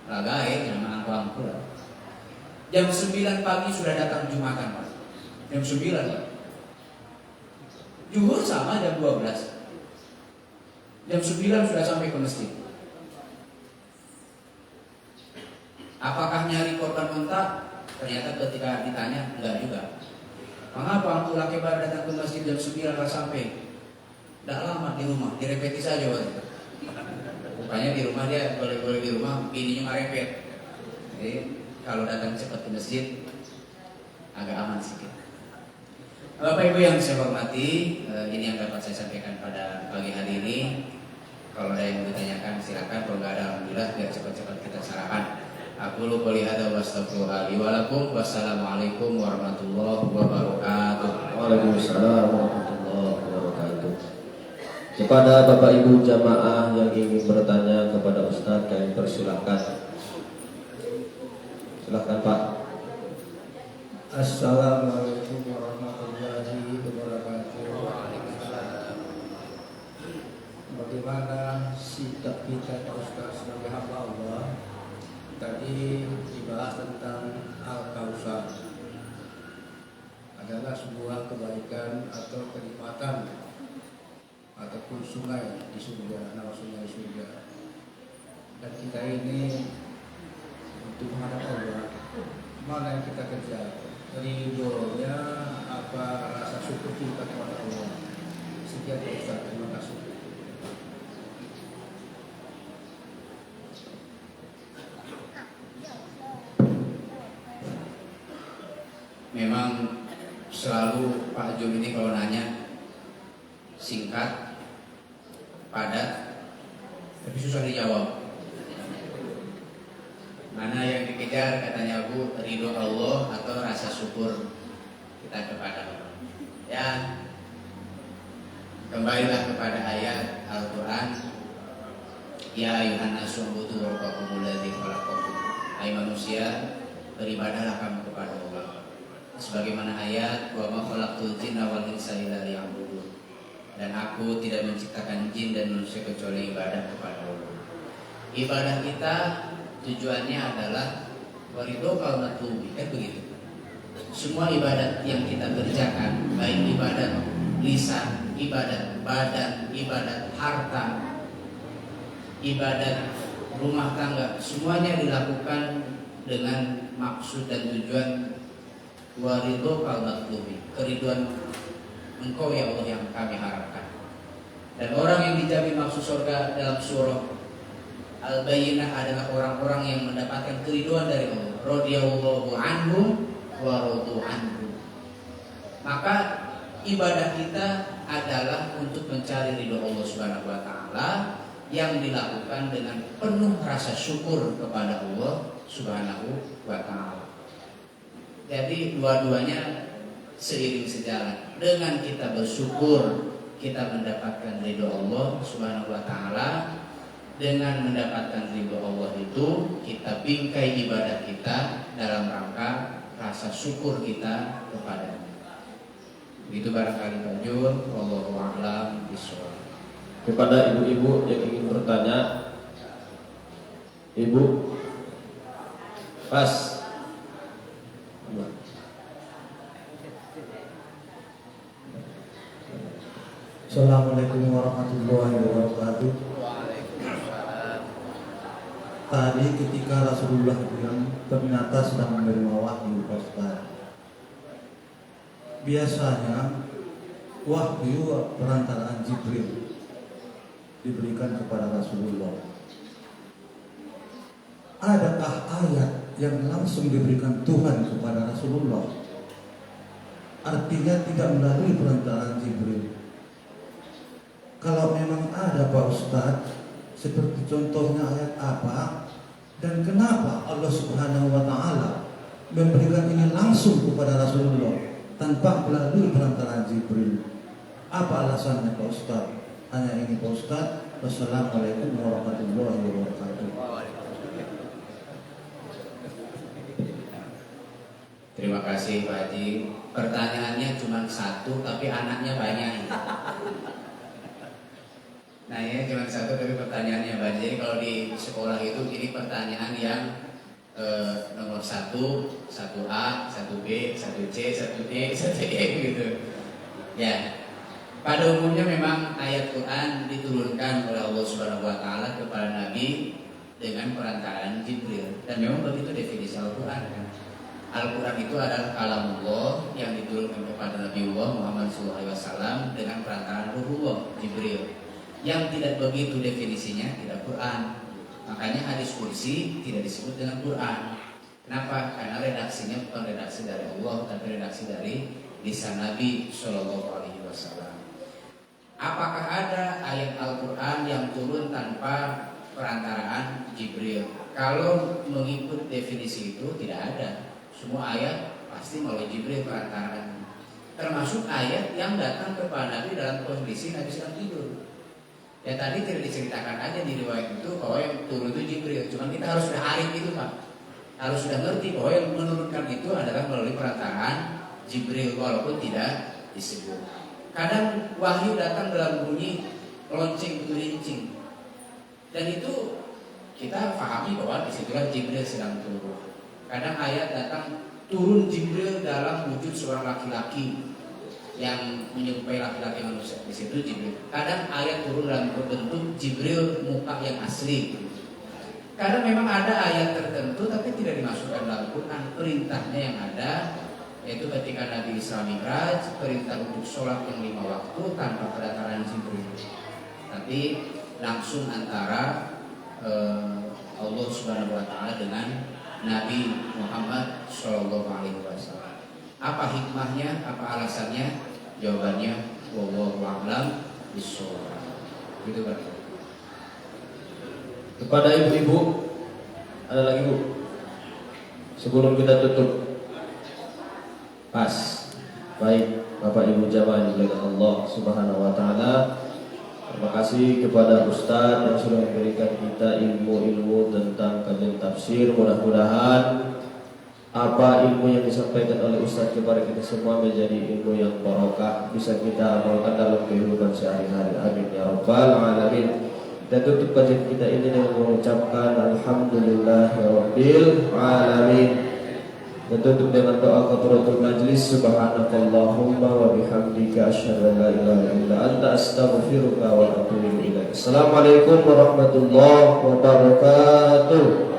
lagai, nama angku-angku lah. Jam 9 pagi sudah datang Jumatan Pak. Jam 9 Pak. Zuhur sama jam 12. Jam 9 sudah sampai ke masjid. Apakah nyari korban unta? Ternyata ketika ditanya, enggak juga. Mengapa angku laki baru datang ke masjid jam 9 nggak sampai? Tidak lama di rumah, direpeti saja waktu itu. Rupanya di rumah dia boleh di rumah, bininya ngerepet. Jadi kalau datang cepat ke masjid agak aman sedikit. Bapak Ibu yang saya hormati, ini yang dapat saya sampaikan pada pagi hari ini. Kalau ada yang ditanyakan silakan, kalau nggak ada alhamdulillah biar cepat-cepat kita sarapan. Aku lupa lihat wa astaghfirullah wa lakum. Wassalamualaikum warahmatullahi wabarakatuh. Waalaikumsalam warahmatullahi wabarakatuh. Kepada Bapak Ibu jamaah yang ingin bertanya kepada Ustaz, kami persilahkan. Silakan Pak. Assalamualaikum warahmatullahi wabarakatuh. Bagaimana sikap kita Pak Ustaz sebagai hamba Allah? Tadi dibahas tentang Al-Kausar adalah sebuah kebaikan atau kenikmatan ataupun sungai di surga, nama sungai surga. Dan kita ini untuk menghadap Allah, mana yang kita kejar? Ridhonya apa rasa syukur kita kepada Allah? Sekian Ustaz, terima kasih. Memang selalu Pak Jum ini kalau nanya singkat, padat, tapi susah dijawab. Mana yang dikejar katanya Bu, ridho Allah atau rasa syukur kita kepada Allah. Ya, kembalilah kepada ayat Al-Quran. Ya ayuhan nasu ubudu rabbakumul ladzi khalaqakum. Hai manusia, beribadahlah kamu kepada Allah. Sebagaimana ayat wa ma khalaqtul jinna wal insa illa liya'budun. Dan aku tidak menciptakan jin dan manusia kecuali ibadah kepada Allah. Ibadah kita tujuannya adalah waridokal matubi, kan begitu. Semua ibadat yang kita kerjakan, baik ibadat lisan, ibadat badan, ibadat harta, ibadat rumah tangga, semuanya dilakukan dengan maksud dan tujuan waridokal matubi, keriduan Engkau ya Allah yang kami harapkan. Dan orang yang dijamin masuk surga dalam surah Al-Bayyinah adalah orang-orang yang mendapatkan keriduan dari Allah. Radhiyallahu anhum wa radu anhu. Maka ibadah kita adalah untuk mencari ridho Allah Subhanahu wa taala yang dilakukan dengan penuh rasa syukur kepada Allah Subhanahu wa taala. Jadi dua-duanya seiring sejalan. Dengan kita bersyukur kita mendapatkan ridho Allah Subhanahu wa taala. Dengan mendapatkan ridho Allah itu kita bingkai ibadah kita dalam rangka rasa syukur kita kepada-Nya. Itu barangkali Pak Jun, wallahu a'lam bishawab. Kepada ibu-ibu yang ingin bertanya, Ibu, pas. Assalamualaikum warahmatullahi wabarakatuh. Waalaikumsalam. Tadi ketika Rasulullah bilang ternyata sedang menerima wahyu, Pak Ustaz. Biasanya wahyu perantaraan Jibril diberikan kepada Rasulullah. Adakah ayat yang langsung diberikan Tuhan kepada Rasulullah? Artinya tidak melalui perantaraan Jibril. Kalau memang ada Pak Ustadz, seperti contohnya ayat apa dan kenapa Allah Subhanahu wa Ta'ala memberikan ini langsung kepada Rasulullah tanpa melalui perantaraan Jibril? Apa alasannya Pak Ustadz? Hanya ini Pak Ustadz. Wassalamualaikum warahmatullahi wabarakatuh. Terima kasih Pak Haji. Pertanyaannya cuma satu tapi anaknya banyak. Nah ya cuma satu tapi pertanyaannya banyak. Jadi kalau di sekolah itu ini pertanyaan yang nomor 1, 1A, 1B, 1C, 1D, 1E gitu. Ya. Pada umumnya memang ayat Quran diturunkan oleh Allah Subhanahu wa Ta'ala kepada Nabi dengan perantaraan Jibril. Dan memang begitu definisi Al-Quran kan. Al-Quran itu adalah kalamullah yang diturunkan kepada Nabiullah Muhammad SAW dengan perantaraan Ruhullah Jibril. Yang tidak begitu definisinya tidak Quran. Makanya hadis kursi tidak disebut dengan Quran. Kenapa? Karena redaksinya bukan redaksi dari Allah, tapi redaksi dari lisan Nabi SAW. Apakah ada ayat Al-Quran yang turun tanpa perantaraan Jibril? Kalau mengikut definisi itu tidak ada. Semua ayat pasti melalui Jibril perantaraan. Termasuk ayat yang datang kepada Nabi dalam kondisi Nabi sedang tidur. Ya tadi tidak diceritakan aja di riwayat itu bahwa yang turun itu Jibril. Cuma kita harus sudah arif itu Pak. Harus sudah ngerti bahwa yang menurunkan itu adalah melalui perantaraan Jibril walaupun tidak disebut. Kadang wahyu datang dalam bunyi lonceng gelincing. Dan itu kita pahami bahwa disitulah Jibril sedang turun. Kadang ayat datang turun Jibril dalam wujud seorang laki-laki yang menyerupai laki-laki manusia. Di situ Jibril. Kadang ayat turun dalam bentuk Jibril muka yang asli. Kadang memang ada ayat tertentu tapi tidak dimasukkan dalam Quran. Perintahnya yang ada yaitu ketika Nabi Isra Mi'raj perintah untuk sholat yang 5 waktu tanpa kedatangan Jibril. Tapi langsung antara Allah Subhanahu wa Ta'ala dengan Nabi Muhammad SAW. Apa hikmahnya? Apa alasannya? Jawabannya wallahu a'lam bishawab. Itu Pak. Kepada ibu-ibu, ada lagi Bu? Sebelum kita tutup. Pas. Baik, Bapak Ibu jamaah dimuliakan Allah Subhanahu wa Ta'ala. Terima kasih kepada Ustadz yang sudah memberikan kita ilmu-ilmu tentang kajian tafsir. Mudah-mudahan apa ilmu yang disampaikan oleh Ustadz kepada kita semua menjadi ilmu yang barokah, bisa kita amalkan dalam kehidupan sehari-hari. Amin ya rabbal alamin. Kita tutup kajian kita ini dengan mengucapkan alhamdulillahirabbil alamin. Dan tutup dengan doa kafaratul majlis. Subhanakallahumma wa bihamdika asyhadu an la ilaha illa anta astaghfiruka wa atubu ilaik. Assalamualaikum warahmatullahi wabarakatuh.